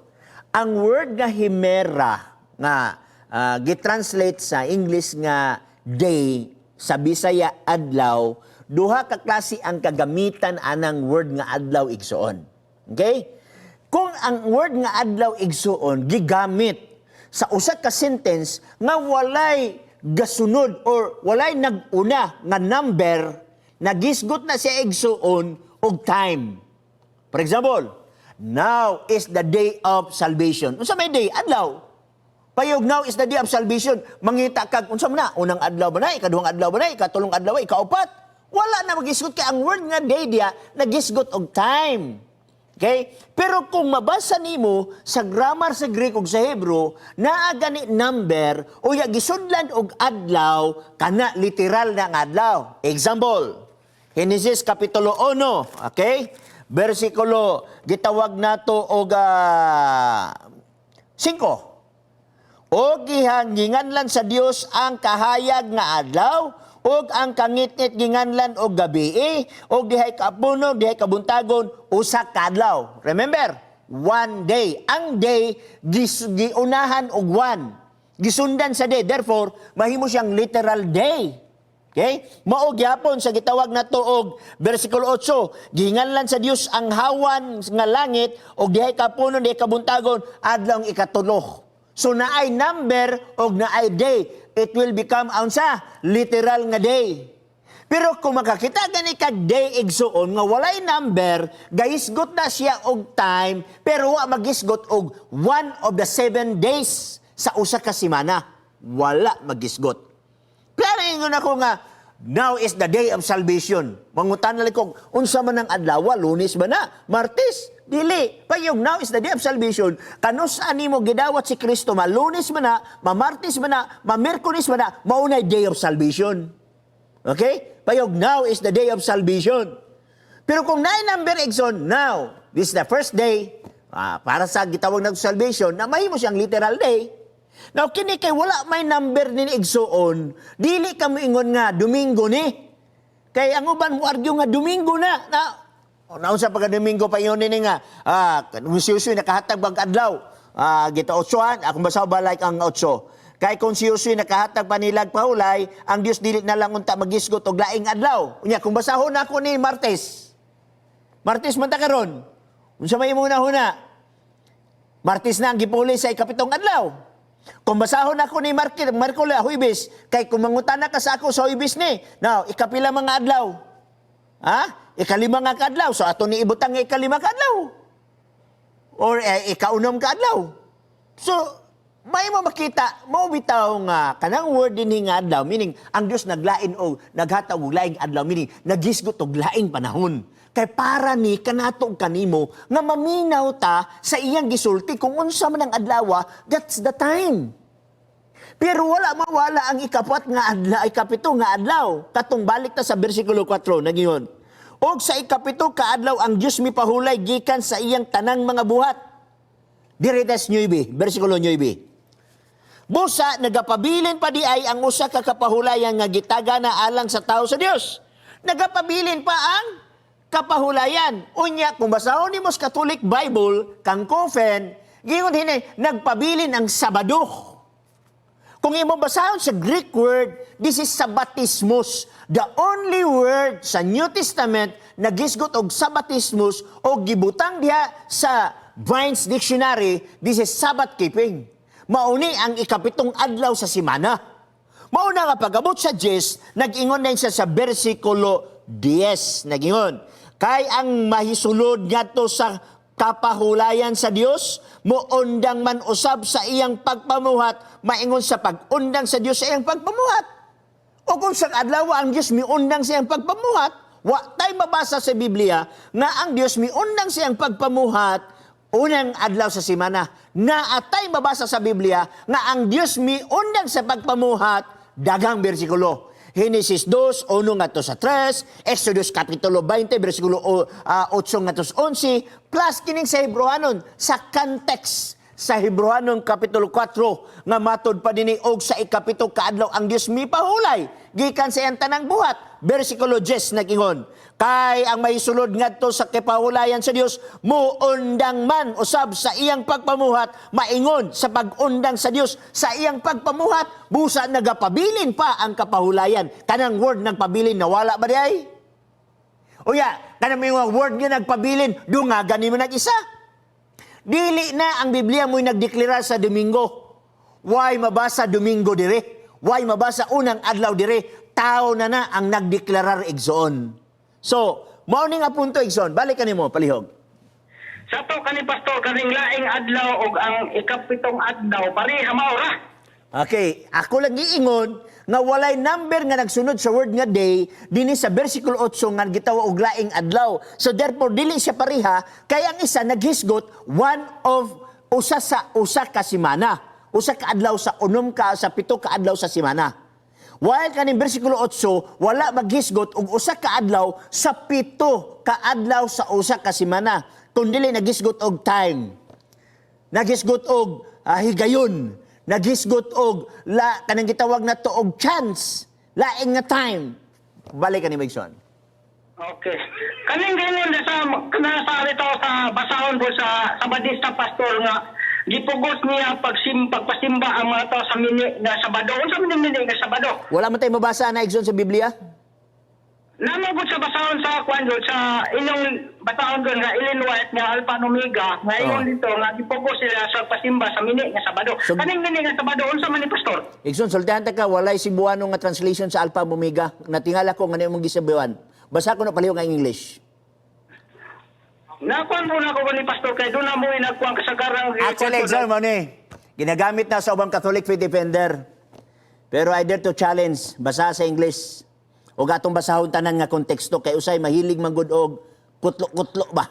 ang word nga himera nga gitranslate sa English nga day, sa Bisaya adlaw, duha ka klase ang kagamitan anang word nga adlaw igsuon. Okay? Kung ang word nga adlaw igsuon gigamit sa usa ka sentence nga walay gasunod or walay nag-una nga number, nagisgot na siya igsuon og time. For example, now is the day of salvation. Unsa may day? Adlaw. Payog, now is the day of salvation. Mangita kag unsa man na? Unang adlaw ba na? Ikaduhang adlaw ba na? Ikatulong adlaw ba? Ikaupat? Wala na magisgot kay ang word nga day dia nagisgot og time. Okay? Pero kung mabasa nimo sa grammar sa Greek ug sa Hebrew, naa gani number o ya gisudlan og adlaw kana literal na nga adlaw. Example, Genesis Kapitulo 1, okay? Versikulo gitawag nato og 5. O gihanginganlan sa Dios ang kahayag nga adlaw og ang kangit-ngit ginganlan og gabi, og dihay kapuno, dihay kabuntagon, usa ka adlaw. Remember, 1 day. Ang day, giunahan og 1. Gisundan sa day. Therefore, mahimo siyang literal day. Okay? Mao gyapon sa gitawag nato og bersikulo 8, gihinganlan sa Dios ang hawan nga langit og dihay kapuno, dihay kabuntagon, adlaw ikatulo. So naay number og naay day. It will become unsa literal nga day. Pero kung makakita gani kag day igsuon nga walay number, gahisgot na siya og time, pero wa magisgot og 1 of the 7 days sa usa ka semana. Wala magisgot. Pero ingon ako nga, now is the day of salvation. Mangutan na ko, unsa man ang adlaw, Lunes ba na? Martes? Dili. Payong now is the day of salvation. Kanus ani mo gidawat si Kristo, Lunes man na, Martes man na, Miyerkules man na, maunay day of salvation. Okay? Payong now is the day of salvation. Pero kung naay number exon, now, this is the first day, para sa gitawag ng salvation, na mahimo siyang literal day. Now, kini kay wala may number ni igsuon, dili ka moingon nga Domingo ni. Kay ang uban mo argue nga Domingo na. Naunsa pagka Domingo pa yun ni nga, kung siyusoy nakahatag bang adlaw, gita 8, akong basaw ba like ang 8. Kay kung siyusoy nakahatag pa nilag paulay, ang Dios dili na lang unta magisgot og laing adlaw. Unya, kung basahon ako ni Martes man ta karon. Unsa may muna huna? Martes na ang gipuli sa ikapitong adlaw. Kung basahon ako ni Markule, Huibis, kay kung mangutana ka sa ako sa Huibis ni, now, ikapila mga adlaw. Ikalima nga kadlaw. So, ato ni ibutang nga ikalima kadlaw. Or ikaunom kadlaw. So, may mo makita, mo bitaw nga, kanang word din nga adlaw, meaning, ang Diyos naglain o naghatag og laing adlaw, meaning, nagisgot og laing panahon. Kay para ni kanato kanimo nga maminaw ta sa iyang gisulti kung unsa man ang adlaw, that's the time. Pero wala mawala ang ikapat nga adlaw, ikapito nga adlaw. Katong balik ta sa bersikulo 4 nagingon. Og sa ikapito ka adlaw ang Dios mipahulay gikan sa iyang tanang mga buhat. Diretes 9, bersikulo 9. Busa nagapabilin pa di ay ang usa ka kapahulayan nga gitaga na alang sa tao sa Dios. Nagapabilin pa ang kapahulayan. Unya, kung basahon ni Mos Catholic Bible, kang Cofen, gingon hini, nagpabilin ang Sabado. Kung imo basahon sa Greek word, this is Sabbatismus. The only word sa New Testament na gisgot og Sabbatismus o gibutang diha sa Vine's Dictionary, this is Sabbath keeping. Mauni ang ikapitong adlaw sa semana. Mauna nga pag-abot sa 10, nag-ingon na siya sa bersikulo 10, nag-ingon, kay ang mahisulod ngadto sa kapahulayan sa Dios, muundang man usab sa iyang pagpamuhat, maingon sa pag-undang sa Dios sa iyang pagpamuhat. O kung sa adlaw ang Dios miundang sa iyang pagpamuhat, wa tay mabasa sa Biblia nga ang Dios miundang sa iyang pagpamuhat unang adlaw sa semana. Na atay mabasa sa Biblia nga ang Dios miundang sa pagpamuhat daghang bersikulo. Genesis 2, 1 ngadto sa 3, Exodus Kapitulo 20, versikulo 8 ngadto sa 11, plus kining sa Hebrewanon, sa context sa Hebrewanon Kapitulo 4, nga matod pa dinhi og sa ikapito kaadlaw ang Dios mipahulay, gikan sa iyang tanang buhat, versikulo 10 nagingon, kay ang mahisulod ngadto sa kapahulayan sa Dios, muundang man usab sa iyang pagpamuhat, maingon sa pag-undang sa Dios sa iyang pagpamuhat, busa nagapabilin pa ang kapahulayan. Kanang word nagpabilin, nawala ba diay? Uya, kanang mga word nga nagpabilin, dungagan nimo nag-isa. Dili na ang Biblia mo'y nagdeklara sa Domingo. Why mabasa Domingo dire? Why mabasa unang adlaw dire? Tao na ang nagdeklarar igsoon. So, morning nga punto igsoon. Balik ka nimo palihog. Sa to kani pastor kaning laing adlaw og ang ikapitong adlaw pareha mao ra. Okay, ako lang giingon nga walay number nga nagsunod sa word nga day dinhi sa bersikulo 8 nga gitawo og laing adlaw. So therefore dili siya pareha kay ang isa naghisgot usa ka semana, usa ka adlaw sa 7 ka adlaw sa semana. While kaning bersikulo 8 wala maghisgot og usa ka adlaw sa 7 ka adlaw sa usa ka semana, kundi naghisgot og time. Naghisgot og higayon. Naghisgot og kanang gitawag na to og chance. Laing nga time. Balik ka ni Megson. Okay. Kaning ganyan sa kanasari to sa basahon po sa Sabadista pastor nga gipugos niya pagpasimba ang mga to sa mini na Sabado. Unsa man mini nga Sabado? Wala man tayo mabasa na Egson sa Biblia? Namo gud sa basahon sa kwando sa inyong basahon doon nga Ellen White nga Alpha and Omega nga ingon dito nga gipugos sila sa pasimba sa mini nga Sabado. So, Kaning mini nga Sabado unsa man ni pastor? Egson, sultihan ta ka, walay Cebuano nga translation sa Alpha Omega. Natingala ko nga mong gisabihan. Basa ko na paliw nga English. Nakuan mo na ko ni pastor kay doon na mo nagkuan kasagarang Actually, Egson, mo ni. Ginagamit na sa ubang Catholic Faith Defender. Pero I dare to challenge, basa sa English. O gatong basahon tanan nga konteksto kay usay mahilig manggod og kutlo-kutlo ba?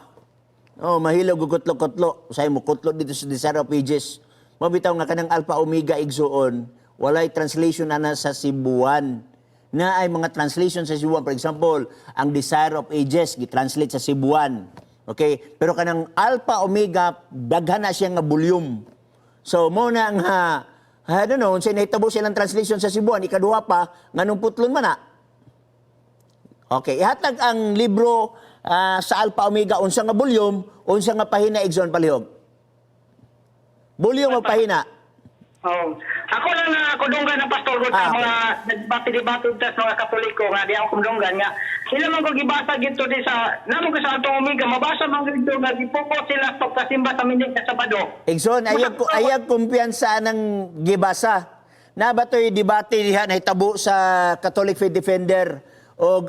Oh, mahilig og kutlo-kutlo. Usay mo kutlo dito sa Desire of Ages. Mabitaw nga kanang Alpha Omega igsuon, walay translation ana sa Cebuan. Na ay mga translation sa Cebuan. For example, ang Desire of Ages gi-translate sa Cebuan. Okay? Pero kanang Alpha Omega daghan na siya nga volume. So mo na nga I don't know, unsay nahitabo silang translation sa Cebuan, ikaduha pa nganong putlon man na. Okay, ihatag ang libro sa Alpha Omega unsa nga volume, unsa nga pahina Egson palihog. Volume o pahina? Oh. Ako lang na kudunggan na pastor ko sa Okay. mga nagbati-debate sa mga Katoliko nga di ako kudunggan nga sila man ko gibasa gito di sa namo ko sa Alpha Omega mabasa man gito nga gipokos sila sa kasimba sa minig sa Sabado. Egson, ayag kumpiyansa ng gibasa. Na ba to'y debate diha na hitabo sa Catholic Faith Defender o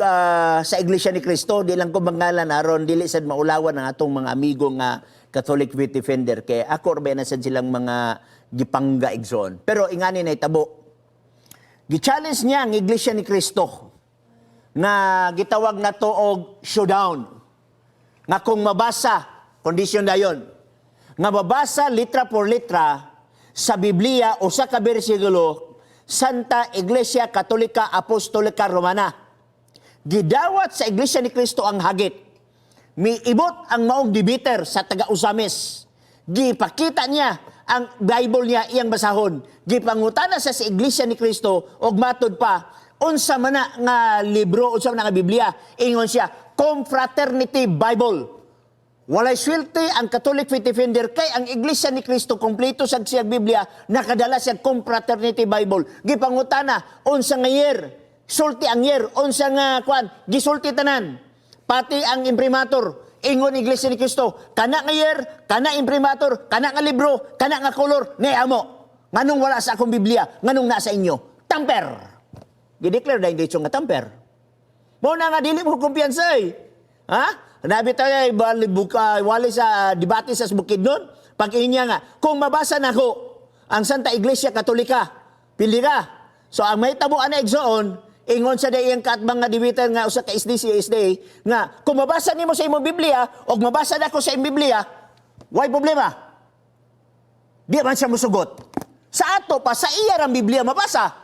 sa Iglesia ni Cristo, di lang ko bangalan aron dili sad maulawan ang atong mga amigo nga Catholic Faith Defender kay ako ra na sad silang mga gipangga Egson. Pero ingani na hitabo. Gi-challenge niya ang Iglesia ni Cristo nga gitawag na to og showdown. Nga kung mabasa, kondisyon dayon, nga mabasa litra por litra sa Biblia o sa kabersikulo, Santa Iglesia Katolika Apostolika Romana. Gidawat sa Iglesia ni Cristo ang hagit. Miibot ang maong debiter sa taga-Usamis. Gipakita niya ang Bible niya iyang basahon. Gipangutana sa Iglesia ni Cristo og matod pa unsa man na nga libro, unsa man na nga Biblia. Ingon siya, Confraternity Bible. Walay swerte ang Catholic Faith Defender kay ang Iglesia ni Cristo kompleto sa siyang Biblia nakadala siya Confraternity Bible. Gipangutana unsa nga year, sulti ang year, unsa nga kwan, gisulti tanan. Pati ang imprimatur, ingon Iglesia ni Cristo, kana nga year, kana imprimatur, kana nga libro, kana nga kolor, amo. Nganong wala sa akong Biblia, nganong nasa inyo? Tamper. Gideclare dahil dito nga tamper. Mo na nga dili mo kumpiyansa eh. Ha? Nabi tayo ay wali sa debate sa Bukidnon. Pag inya nga, kung mabasa na ko ang Santa Iglesia Katolika, pili ka. So ang may tabo na Egson, ingon sa dayang katbang nga debater nga usa ka SDA nga kung mabasa nimo sa imong Biblia o mabasa nako sa imong Biblia, why problema? Di man siya musugot. Sa ato pa sa iya ang Biblia mabasa.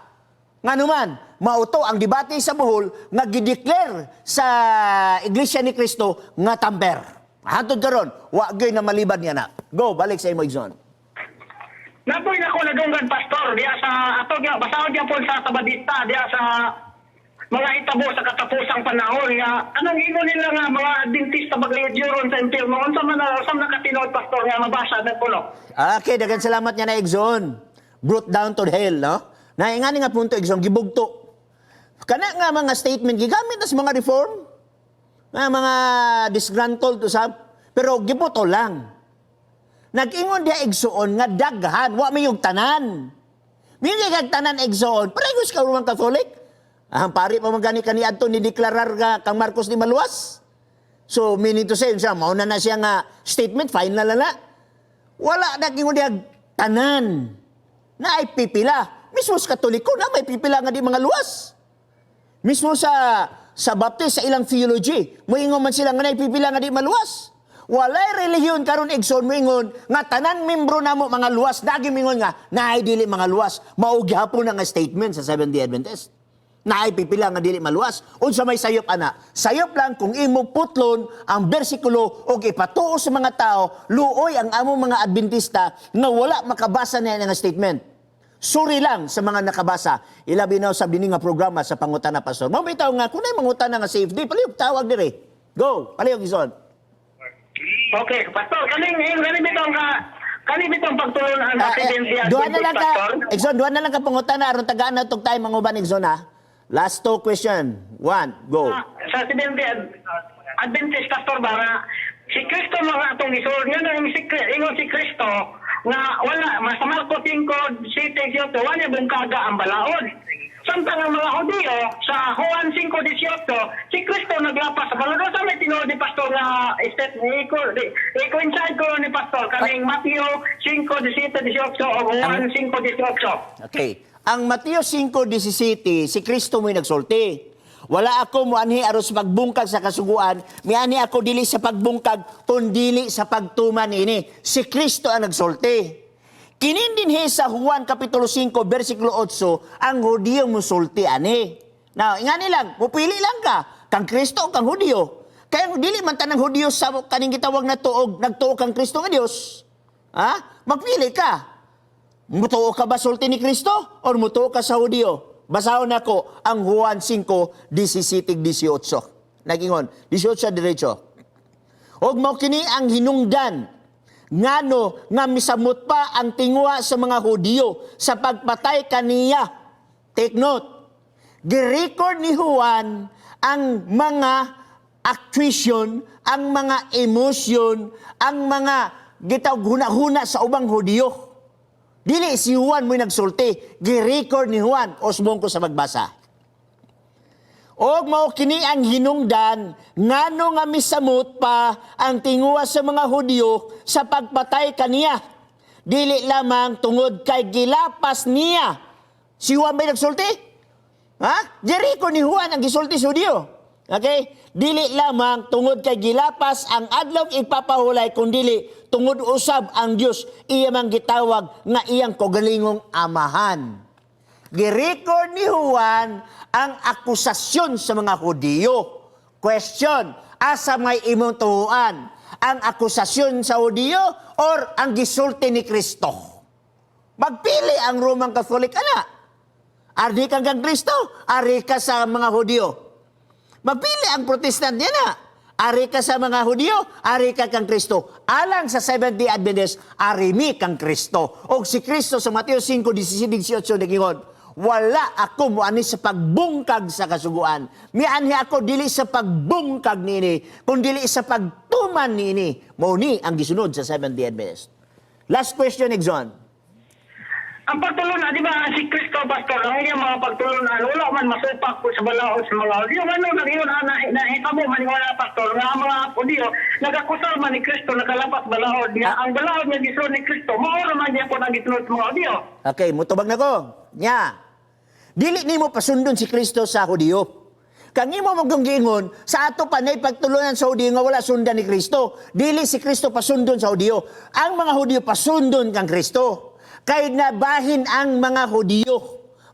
Nganuman, mauto ang debate sa Bohol nga gideclare sa Iglesia ni Cristo nga tamper. Hantod karon, wa gyud na malibad niya na. Go, balik sa imo Egson. Napoy na ko nadunggan pastor diya sa ato diya basahon diya po sa Sabadista diya sa mga hitabo sa katapusang panahon nga anong ingon nila nga mga dentista magayod-yuron sa impirno unsa man nakatinuod pastor nga mabasa na puno. Okay, dagan salamat niya na Egson. Brought down to hell, no? Naingani nga punto Egson, gibugto. Kana nga mga statement gigamit as mga reform, mga disgruntled usab, pero gibuto lang. Nag-ingon dia Egson nga daghan, wa may yung tanan. May kag tanan Egson, paregos ka rumang Catholic. Ang pari pa magani kani adto ni deklarar nga kang Marcos ni Maluwas. So meaning to say, siya mao na siya nga statement final na. Wala nag-ingon dia tanan. Na ay pipila. Mismo sa Katoliko na may pipila nga di mga luwas. Mismo sa Baptist, sa ilang theology, moingon man sila nga na pipila nga di maluwas. Walay relihiyon karon Egson moingon nga tanan membro namo mga luwas, dagi mingon nga naay dili mga luwas. Mao gyapon nga statement sa Seventh-day Adventist. Naay pipila nga dili maluwas. Unsa may sayop ana? Sayop lang kung imo putlon ang bersikulo og ipatuo sa mga tao, luoy ang among mga Adventista nga wala makabasa niya nga statement. Suri lang sa mga nakabasa. Ilabi na sa bini nga programa sa pangutana, Pastor. Mabitaw nga, kung na mangutana nga safety, palihog tawag dire. Go, palihog ison. Okay, Pastor, kaning bitong pagtulon ang Presidente Duha na lang ka, Exxon, duha na lang ka pangutana, aron tagaan na itong tayo manguban, Exxon, ha? Last 2 question. 1, go. Sa Presidente Adventist Pastor ba si Kristo mga atong gisul nga nang ingon si Kristo nga wala sa Marcos 5:7 wala bungkaga ang balaod. Samtang ang mga Hudiyo sa Juan 5:18 si Kristo naglapas sa balaod. Sa may tinuod ni Pastor nga step ni coincide ko ni Pastor kaning Mateo 5:17-18 o Juan 5:18. Okay. Ang Mateo 5:17, si Kristo mo'y nagsulti. Wala ako muanhi aron sa pagbungkag sa kasuguan, miani ako dili sa pagbungkag, kundi sa pagtuman ini. Si Kristo ang nagsulti. Kinin dinhi sa Juan Kapitulo 5, versikulo 8, ang Hudiyo musulti ani. Now, ingani lang, mupili lang ka, kang Kristo o kang Hudiyo. Kaya dili man tanang Hudiyo sa kaning gitawag na tuog, nagtuo kang Kristo nga Dios. Ha? Magpili ka. Mutuo ka ba sulti ni Kristo o mutuo ka sa Hudiyo? Basahon ako ang Juan 5:17-18. Nagingon, 18 diretso. Og mao kini ang hinungdan ngano nga misamot pa ang tingwa sa mga Hudiyo sa pagpatay kaniya. Take note. Gi-record ni Juan ang mga actuation, ang mga emotion, ang mga gitawag huna-huna sa ubang Hudiyo. Dili si Juan mo'y nagsulti. Gi-record ni Juan. Osmong ko sa magbasa. Og mao kini ang hinungdan, ngano nga misamot pa ang tinguha sa mga Hudiyo sa pagpatay kaniya. Dili lamang tungod kay gilapas niya. Si Juan ba'y nagsulti? Ha? Gi-record ni Juan ang gisulti sa Hudiyo. Okay? Dili lamang tungod kay gilapas ang adlaw ipapahulay, kundili tungod usab ang Dios iya mang gitawag nga iyang kaugalingong amahan. Gi-record ni Juan ang akusasyon sa mga Hudiyo. Question, asa may imong tuhuan? Ang akusasyon sa Hudiyo or ang gisulti ni Kristo? Magpili ang Roman Catholic, ana. Ari ka kang Kristo, ari ka sa mga Hudiyo. Magpili ang Protestant yan, na. Ari ka sa mga Hudiyo, ari ka kang Kristo. Alang sa Seventh-day Adventist, ari mi kang Kristo. O si Kristo sa Mateo 5:17-18 nagingon, wala ako muani sa pagbungkag sa kasuguan. Mianhi ako dili sa pagbungkag niini, kundi sa pagtuman niini. Mao ni ang gisunod sa Seventh-day Adventist. Last question, Exxon. Ang pagtulunan, di ba, si Kristo, Pastor, ang iyang mga pagtulunan, wala man masupak po sa balaod sa mga Hudiyo. Ano, nag-iyon, nahitabo man wala, Pastor, nga ang mga Hudiyo, nag-akusal man ni Kristo, nakalapas balaod niya. Ang balaod niya gisunod ni Kristo, maura man niya po nang gisunod sa mga Hudiyo. Okay, mutubag na ko. Nya. Dili nimo pasundon si Kristo sa Hudiyo. Kang imo magunggingon, sa ato pa na pagtulunan sa Hudiyo nga wala sundan ni Kristo. Dili si Kristo pasundon sa Hudiyo. Ang mga Hudiyo pasundon kang Kristo. Kay nabahin ang mga Hudiyo.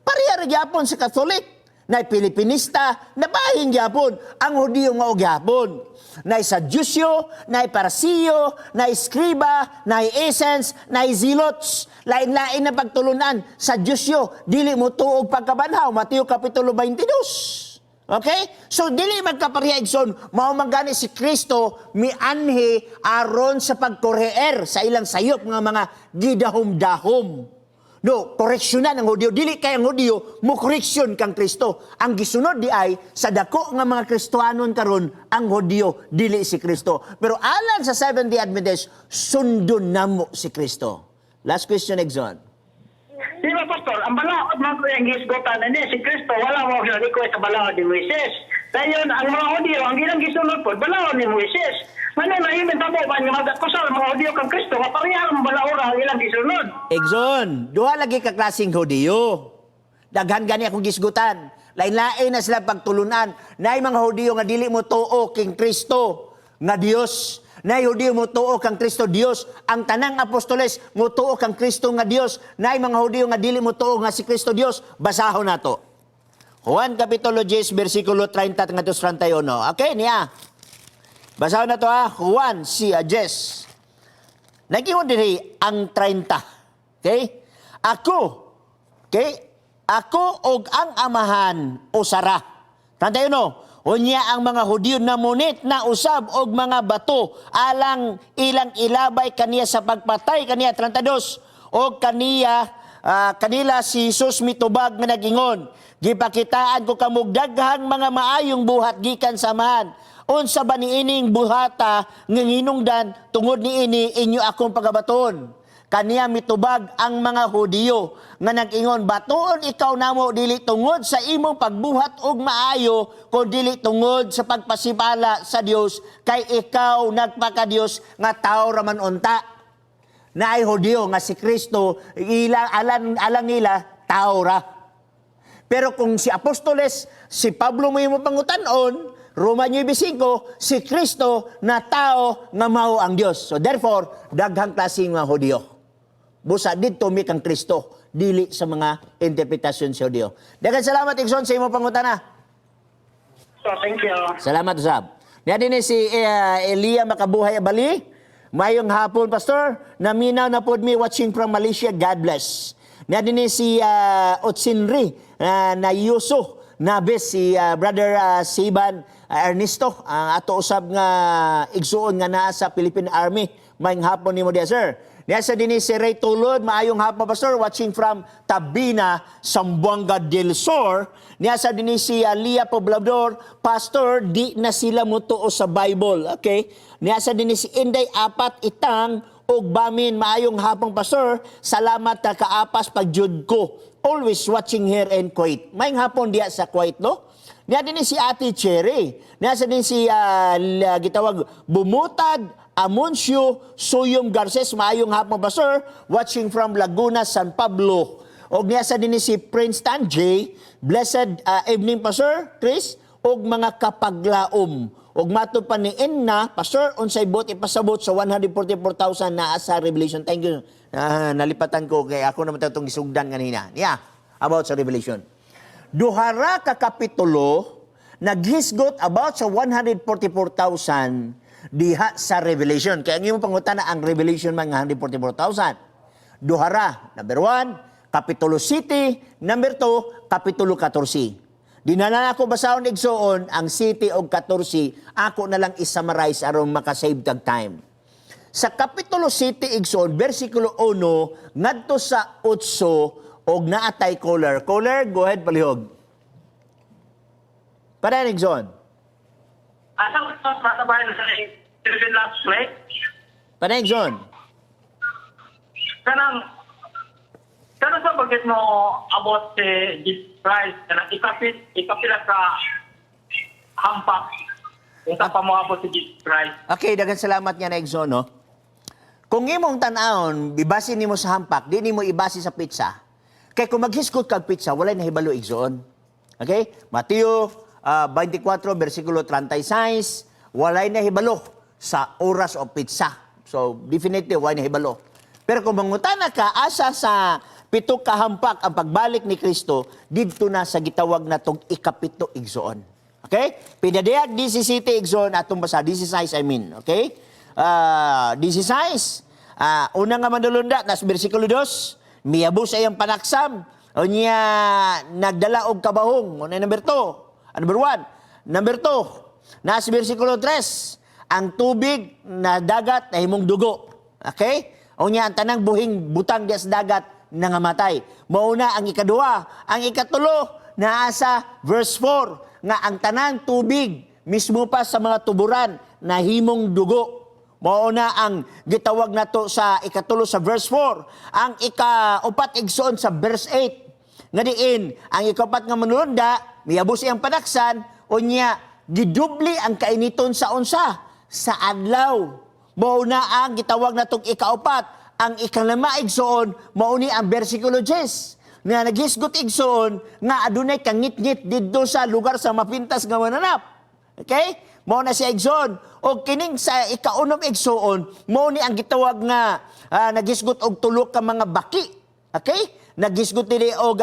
Pareha gyapon sa Catholic. Nay Pilipinista, nabahin gyapon ang Hudiyo nga og gyapon. Nay Sadduceo, nay Parasiyo, nay Scriba, nay Essence, nay Zealots. Lain-lain na pagtulunan. Sadduceo, dili mo tuog pagkabanhaw. Mateo Kapitulo 22. Okay? So, dili magkapareha, Igsoon, mao gani si Kristo mianhi aron sa pagkoreer sa ilang sayop nga mga gidahom-dahom. No, koreksyonan ang Hudiyo. Dili kay ang Hudiyo, mo koreksyon kang Kristo. Ang gisunod di ay, sa dako nga mga Kristohanon karon ang Hudiyo, dili si Kristo. Pero alang sa Seventh-day Adventist, sundon namo si Kristo. Last question, Exxon. Di ba, Pastor, ang balaod man ko yung gisgotan na si Kristo, wala mo siya request sa balaod ni Moises. Dayon, ang mga Hudiyo, ang ginang gisunod po, balaod ni Moises. Ano na yung tabo ba niya mag-akusal mga Hudiyo kang Kristo, kaparehang ang balaod ang ilang gisunod. Exxon, duha lagi ka klaseng Hudiyo. Daghan gani akong gisgutan. Lain-lain na sila pagtulunan. Nay mga Hudiyo nga dili mo tuo king Kristo nga Dios. Nay Hudiyo mo tuo kang Kristo Dios. Ang tanang apostoles mo tuo kang Kristo nga Dios. Nay mga Hudiyo nga dili mo tuo nga si Kristo Dios. Basahon nato. Juan Kapitulo 10 versikulo 30 hanggang 31. Okay niya. Basahon na to ha. Juan 10. Naging diri ang 30. Okay? Ako Okay? Ako og ang amahan usara. Tantayo no? Unya ang mga Hudyo na munit na usab og mga bato alang ilang ilabay kaniya sa pagpatay kaniya 32 og kanila si Jesus mitubag nga nagingon. Gipakitaan ko kamog daghang mga maayong buhat gikan samahan. Unsa ba niining buhata nga hinungdan tungod niini inyo akong pagabaton? Kaniya mitubag ang mga Hudyo nga nag-ingon, batoon ikaw namo dili tungod sa imong pagbuhat og maayo, kung dili tungod sa pagpasibala sa Dios, kay ikaw nagpaka-Dios nga tao raman unta. Naay Hudyo nga si Kristo alang nila tao ra. Pero kung si Apostoles, si Pablo mo yung pangutan-on, Roma 9:5, si Kristo na tao nga mao ang Dios. So therefore, daghang klaseng mga Hudyo. Busa dito mi kang Kristo, dili sa mga interpretasyon sa Hudyo. Daghang salamat Igsoon sa imong pangutana. So, thank you. Salamat usab. Niya din si Elia Makabuhay Abali. Mayong hapon, Pastor. Naminaw na pod mi watching from Malaysia. God bless. Niya din si Otsinri na Yuso. Nabes si Brother Siban Ernesto. Ato usab nga igsuon nga naa sa Philippine Army. Mayong hapon ni mo dia, sir. Niya sa din si Ray Tulod. Maayong hapon, Pastor. Watching from Tabina, Zamboanga del Sur. Niya sa din si Lia Poblador. Pastor, di na sila mutuo sa Bible. Okay? Niya sa din si Inday Apat Itang ug Bamin. Maayong hapon, Pastor. Salamat na kaapas pagjud ko. Always watching here in Kuwait. Mayong hapon diya sa Kuwait, no? Niya din si Ate Cherry. Niya sa din si gitawag Bumutad Amoncio Suyom Garces. Maayong hapon, Pastor. Watching from Laguna, San Pablo. Og niya sa din si Prince Tan J. Blessed evening, Pastor Chris. Og mga kapaglaom. Og mato pa ni Enna, Pastor, unsay bot ipasabot sa 144,000 na sa Revelation. Thank you. Nalipatan ko kay ako naman itong isugdan kanina. Yeah, about sa Revelation. Duhara ka kapitulo naghisgot about sa 144,000 diha sa Revelation. Kaya ang iyong pangutana ang Revelation man nga 144,000. Duhara, number 1, kapitulo 7, number 2, kapitulo 14. Di na lang ako basahon igsoon ang city og 14, ako na lang isummarize aron makasave tag time. Sa kapitulo 7 igsoon, versikulo 1, ngadto sa 8 og naatay color. Color, go ahead palihog. Para igsoon. Asang ito sa bahay na sa last week? Para igsoon. Kanang sa bagay mo about this price, kanang ikapila sa hampak, kung sa pamuabot si this price. Okay, daghang salamat nga na igsoon, no? Kung imong tan-awon, ibase nimo sa hampak, di nimo ibase sa pizza. Kay kung maghisgot kag pizza, walay nahibalo igsoon. Okay? Mateo 24 versikulo 36, walay nahibalo sa oras o pizza. So, definitely walay nahibalo. Pero kung mangutana ka asa sa pito ka hampak ang pagbalik ni Kristo, didto na sa gitawag na tong ikapito igsoon. Okay? Pinadayag 17 igsoon atong basa 16 I mean, okay? 16 una nga manulunda nas bersikulo 2, miyabos ayang panaksam unya nagdala og kabahong. Ano number 2? Number 1. Number 2, nas bersikulo 3, ang tubig na dagat na himong dugo. Okay? Unya ang tanang buhing butang diya sa dagat nangamatay. Mauna ang ikaduha. Ang ikatulo naa sa verse 4 nga ang tanang tubig mismo pa sa mga tuburan na himong dugo. Mauna ang gitawag nato sa ikatulo sa verse 4. Ang ikaupat igsoon sa verse 8. Nga diin, ang ikapat nga manulunda, miyabos iyang panaksan, unya, gidubli ang kainiton sa unsa, sa adlaw. Mauna ang gitawag natong ikaupat, ang ikalama igsoon, mauni ang versikulo 10. Nga naghisgot igsoon, nga adunay kangit-ngit didto sa lugar sa mapintas nga mananap. Okay? Mauna si igsoon. O kining sa ikaunom igsoon, mauni ang gitawag nga naghisgot og tulo ka mga baki. Okay? Naghisgot dili og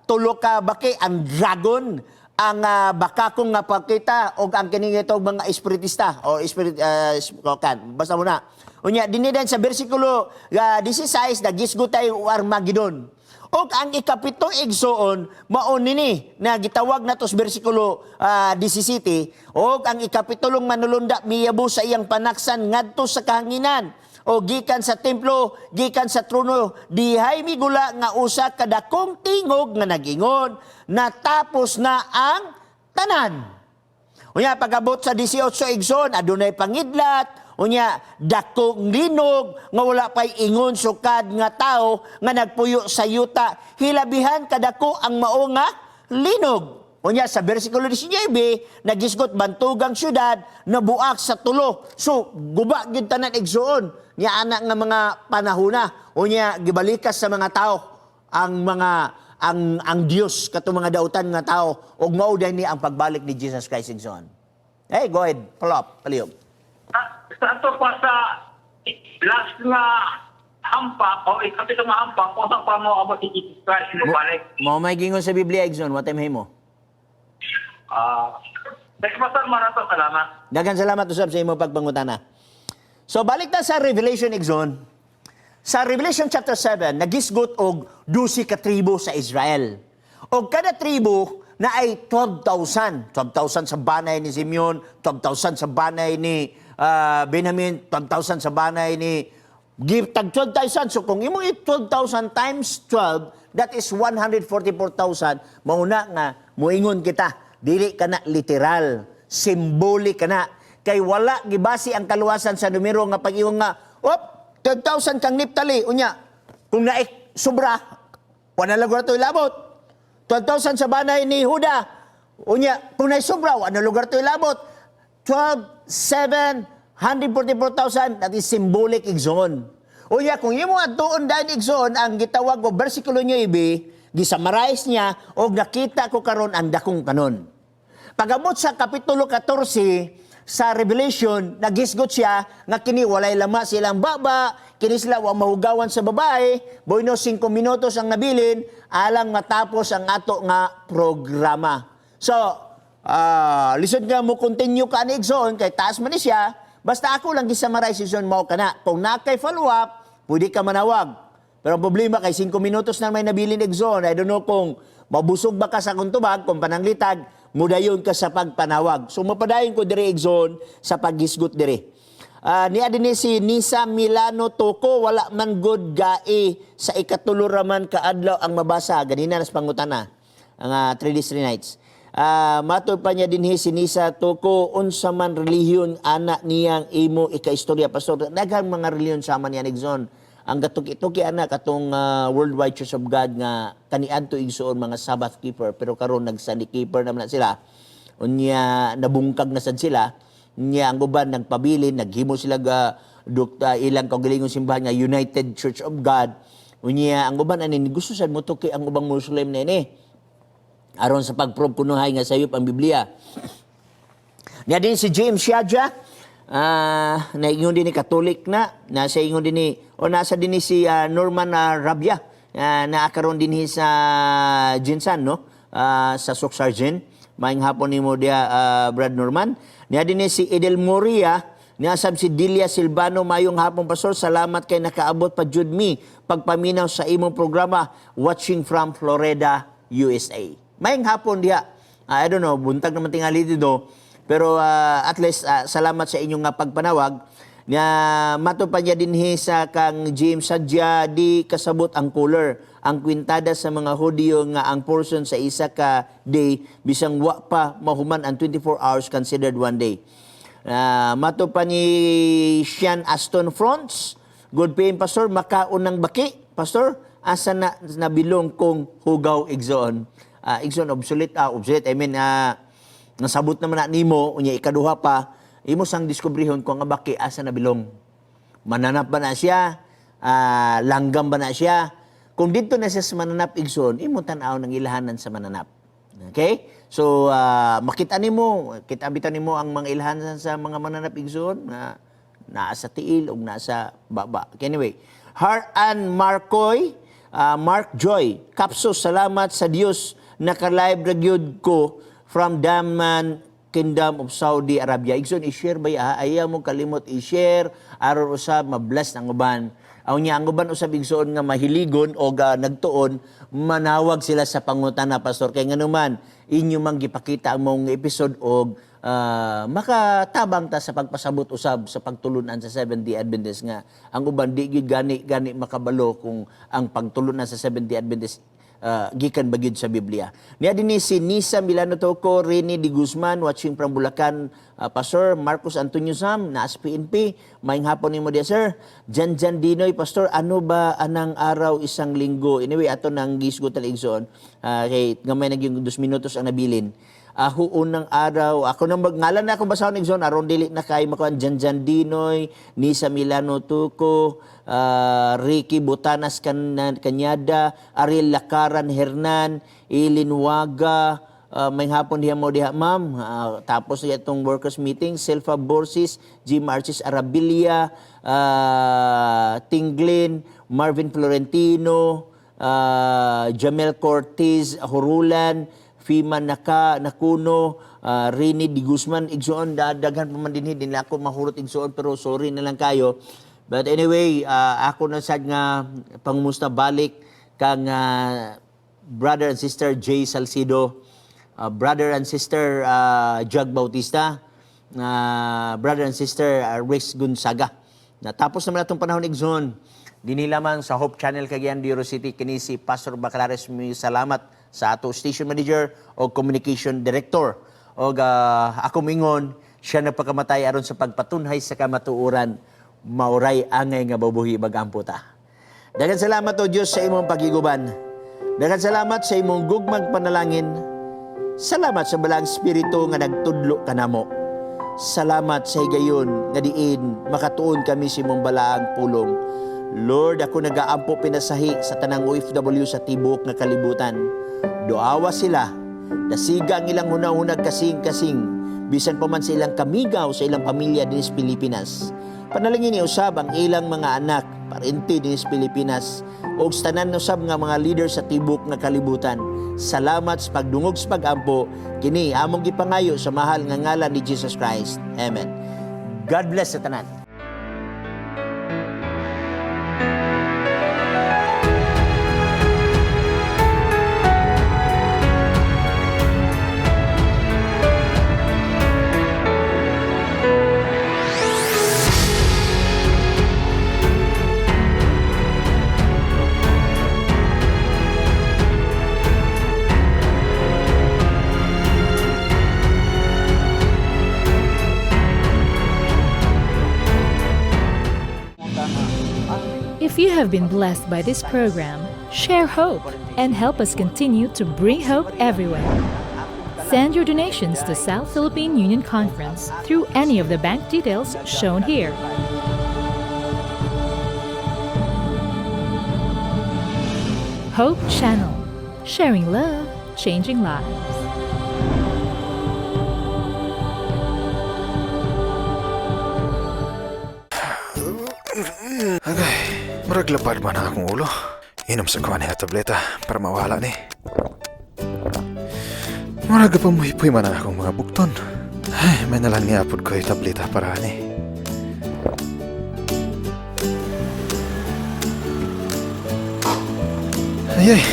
tulo ka baki ang dragon, ang bakakong nga pakita og ang kining itong mga espiritista o basta mo na. Unya dinhi sa bersikulo 16 naghisgot tayo Armageddon. O ang ikapito igsoon, maon nini, na gitawag na to sa bersikulo 17, o ang ikapitulong manulunda, miyabo sa iyang panaksan, ngadto sa kahanginan, o gikan sa templo, gikan sa trono, dihay migula nga usa kadakong tingog nga nagingon, natapos na ang tanan. Unya, pagabot sa 18 igsoon, adunay pangidlat, unya, dakong linog, nga wala pa'y ingon sukad nga tao, nga nagpuyo sa yuta, hilabihan kadako ang mao nga linog. Unya, sa versikulo 19, nagisgot bantugang syudad, nabuak sa tulo. So, guba gyud tanan igsoon, niya anak nga mga panahona, unya, gibalikas sa mga tao, ang Dios kato mga dautan nga tao, ug mao ni ang pagbalik ni Jesus Christ igsoon. Hey, go ahead, paliyog. Sa ato pa sa last nga hampa o ikapito nga hampa kung saan pa mo abot si Jesus Christ mo balik. Mo may gingon sa Biblia igsoon, what time mo? Next pastor, maraming salamat. Daghang salamat usab sa imo pagpangutana. So balik ta sa Revelation igsoon. Sa Revelation chapter 7, nagisgot og 12 ka tribo sa Israel. Og kada tribo na ay 12,000. 12,000 sa banay ni Simeon, 12,000 sa banay ni Benjamin, 12,000 sa banay ni tag 12,000. So kung imong 12,000 times 12, that is 144,000. Mauna nga, muingon kita, dili ka na literal, symbolic ka na. Kay wala gibasi ang kaluwasan sa numero nga pag-iwang nga, 12,000 kang Naphtali. Unya, kung naik sobra, wala lang ito ilabot. 12,000 sa banay ni Huda. Unya, kung naik sobra, wala lugar ito ilabot. 12, 7, 144,000, that is symbolic igsoon. Unya, kung imo atuon dahil igsoon, ang gitawag o versikulo nyo gisamarais niya, o nakita ko karon ang dakong kanon. Pagabot sa kapitulo 14, sa Revelation, nagisgot siya nga kini walay lama silang baba, kini sila wa mahugawan sa babae, boyno 5 minutos ang nabilin, alang matapos ang ato nga programa. So, lisod nga mo continue ka ni igsoon, kay taas man ni siya, basta ako lang gisamarais igsoon mao kana. Kung nakay follow-up, pwede ka manawag. Pero ang problema kay 5 minutos na may nabilin igsoon, I don't know kung mabusog ba ka sa kuntubag, kung pananglitag, mudayon ka sa pagpanawag. So mapadayon ko dire igsoon sa paghisgot dire. Niya din si Nisa Milano Toko, wala man good gai sa ikatulo raman kaadlaw ang mabasa. Ganina nas pangutana ang 3 days 3 nights. Matod pa niya din si Nisa Toko, unsa man relihiyon anak niyang imo ikaistorya pastor. Daghang mga relihiyon sama niya igsoon. Ang gatuki-tuki anak katong Worldwide Church of God nga kaniadto igsoon mga Sabbath keeper, pero karon nag-Sunday keeper naman na sila. Unya nabungkag na sad sila. Unya ang uban nagpabilin, naghimo sila ilang kaugalingong simbahan nga United Church of God. Unya ang uban ani gusto sad mo tuki ang ubang Muslim na ini. Aron sa pagprove kunuhay nga sayop ang Biblia. Niya din si James Shadja, naingon din ni Katolik nasa ingon din ni nasa din ni si Norman Rabia, naakaroon din sa Jinsan, no? Sa Soksargen. Maing hapon ni mo dia Brad Norman. Niya din ni si Edel Moria, niasab si Dilia Silvano, mayong hapon pastor, salamat kay nakaabot pa jud mi pagpaminaw sa imong programa, watching from Florida, USA. Maing hapon dia. I don't know, buntag naman tingali dito. Pero at least salamat sa inyong pagpanawag. Mato pa niya din sa kang James Sadya, di kasabot ang cooler. Ang kwintada sa mga Hudyo nga ang portion sa isa ka day, bisang wa pa mahuman ang 24 hours considered one day. Mato pa ni Sean Aston Fronts, good paying pastor, makaon ng baki. Pastor, asa na nabilong kong hugaw igsoon. Igsoon obsolete, I mean, nasabot naman na nimo, unya ikaduha pa, imo sang diskubrihon kung nga baki asa na bilong. Mananap ba na siya? Langgam ba na siya? Kung dito na siya sa mananap igsoon, imo tan-aw ng ilahanan sa mananap. Okay? So, makita nimo, kitabitan nimo ang mga ilahanan sa mga mananap igsoon na nasa tiil o nasa baba. Okay, anyway, Haran Marcoy, Mark Joy, Kapso, salamat sa Dios, naka-live ragyod ko from Daman, Kingdom of Saudi Arabia. Igsoon, i-share ba ayaw mo kalimot i-share, aron usab mabless ng uban. Ang niya ang uban usab igsoon nga mahiligon o nagtuon manawag sila sa pangutana pastor kay nganuman inyo mang gipakita ang mong episode og makatabang ta sa pagpasabot usab sa pagtulunan sa Seventh-day Adventist nga ang uban di gyud gani makabalo kung ang pagtulunan sa Seventh-day Adventist gikan bagyod sa Biblia. Niya dinhi si Nisa Milano Toco, Rene Di Guzman watching from Bulacan, Pastor Marcos Antonio Sam na PNP. Maayong hapon nimo dia sir. Jan Dinoy Pastor, ano ba anang araw isang linggo? Anyway ato nang gisgutan igsoon kay gamay na gyud 2 minutos ang nabilin. Unang araw, ako nang ngalan na akong basahon igsoon aron dili na kay makuan Jan Dinoy, Nisa Milano Toco, Ricky Botanas Kanyada, Ariel Lakaran Hernan, Eileen Waga, may hapon diha mo diha ma'am. Tapos itong workers meeting, Selfa Borsis, G. Marcis Arabilia, Tinglin, Marvin Florentino, Jamel Cortez Horulan, Fima Nakuno, Rini Di Guzman, igsoon, daghan pa man din ako mahurot igsoon, pero sorry na lang kayo. But anyway, ako na sad nga pangumusta balik kang brother and sister Jay Salcido, brother and sister Jug Bautista, brother and sister Rex Gonzaga. Natapos naman itong panahon igsoon. Dinhi lamang sa Hope Channel Cagayan de Oro City kini si Pastor Bacalares, mi salamat sa ato station manager o communication director. O ako mingon siya nagpakamatay aron sa pagpatunhay sa kamatuoran mauray angay nga babuhi bagampo ta. Daghang salamat o Diyos sa imong pagiguban. Daghang salamat sa imong gugmang panalangin. Salamat sa balang espiritu nga nagtudlo kanamo. Salamat sa higayon nga diin makatuon kami sa imong balaang pulong. Lord, ako nagaampo pinasahi sa tanang OFW sa tibok nga kalibutan. Doawa sila, dasiga ang ilang hunahunag kasing-kasing, bisan pa man sa ilang kamigaw sa ilang pamilya din sa Pilipinas. Panalangin ni usab ang ilang mga anak, parente din sa Pilipinas, o tanan usab nga mga leader sa tibok nga kalibutan. Salamat sa pagdungog sa pagampo, kini among gipangayo sa mahal nga ngalan ni Jesus Christ. Amen. God bless sa tanan. If you have been blessed by this program, share hope and help us continue to bring hope everywhere. Send your donations to South Philippine Union Conference through any of the bank details shown here. Hope Channel, sharing love, changing lives. Agay, maraglapad ba na akong ulo? Inom sa kuha niya tableta para mawala ni. Maraga pa muhipoy man akong mga bukton. Ay, may nalang niapod ko yung tableta para ni. Ayay,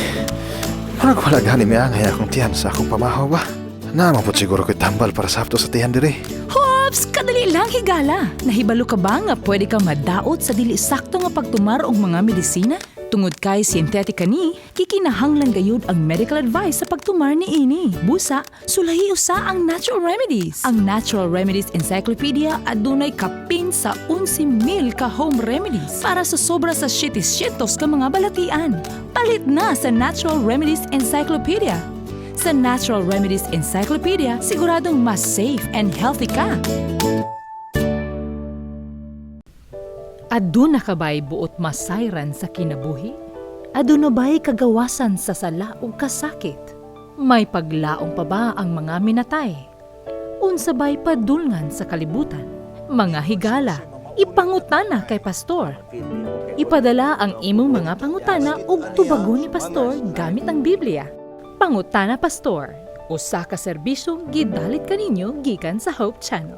marag wala gani may angay akong tiyan sa akong pamahaw ba? Naman po siguro ko'y tambal para sa hapto sa tiyan diri. Hops! Kadali lang higala! Nahibalo ka ba nga pwede ka madaot sa dili sakto nga pagtumar og mga medisina? Tungod kay sintetika ni, kikinahanglan gayud ang medical advice sa pagtumar ni ini. Busa, sulahi usa ang Natural Remedies. Ang Natural Remedies Encyclopedia adunay kapin sa 11,000 ka home remedies para sa sobra sa 700 ka mga balatian. Palit na sa Natural Remedies Encyclopedia. Sa Natural Remedies Encyclopedia, siguradong mas safe and healthy ka. Aduna ka ba'y buot masayran sa kinabuhi? Aduna ba'y kagawasan sa sala o kasakit? May paglaong pa ba ang mga minatay? Unsa ba'y padulngan sa kalibutan? Mga higala, ipangutana kay pastor. Ipadala ang imong mga pangutana ug tubagon ni pastor gamit ang Biblia. Pangutana Pastor, usa ka serbisyo gidalit kaninyo gikan sa Hope Channel.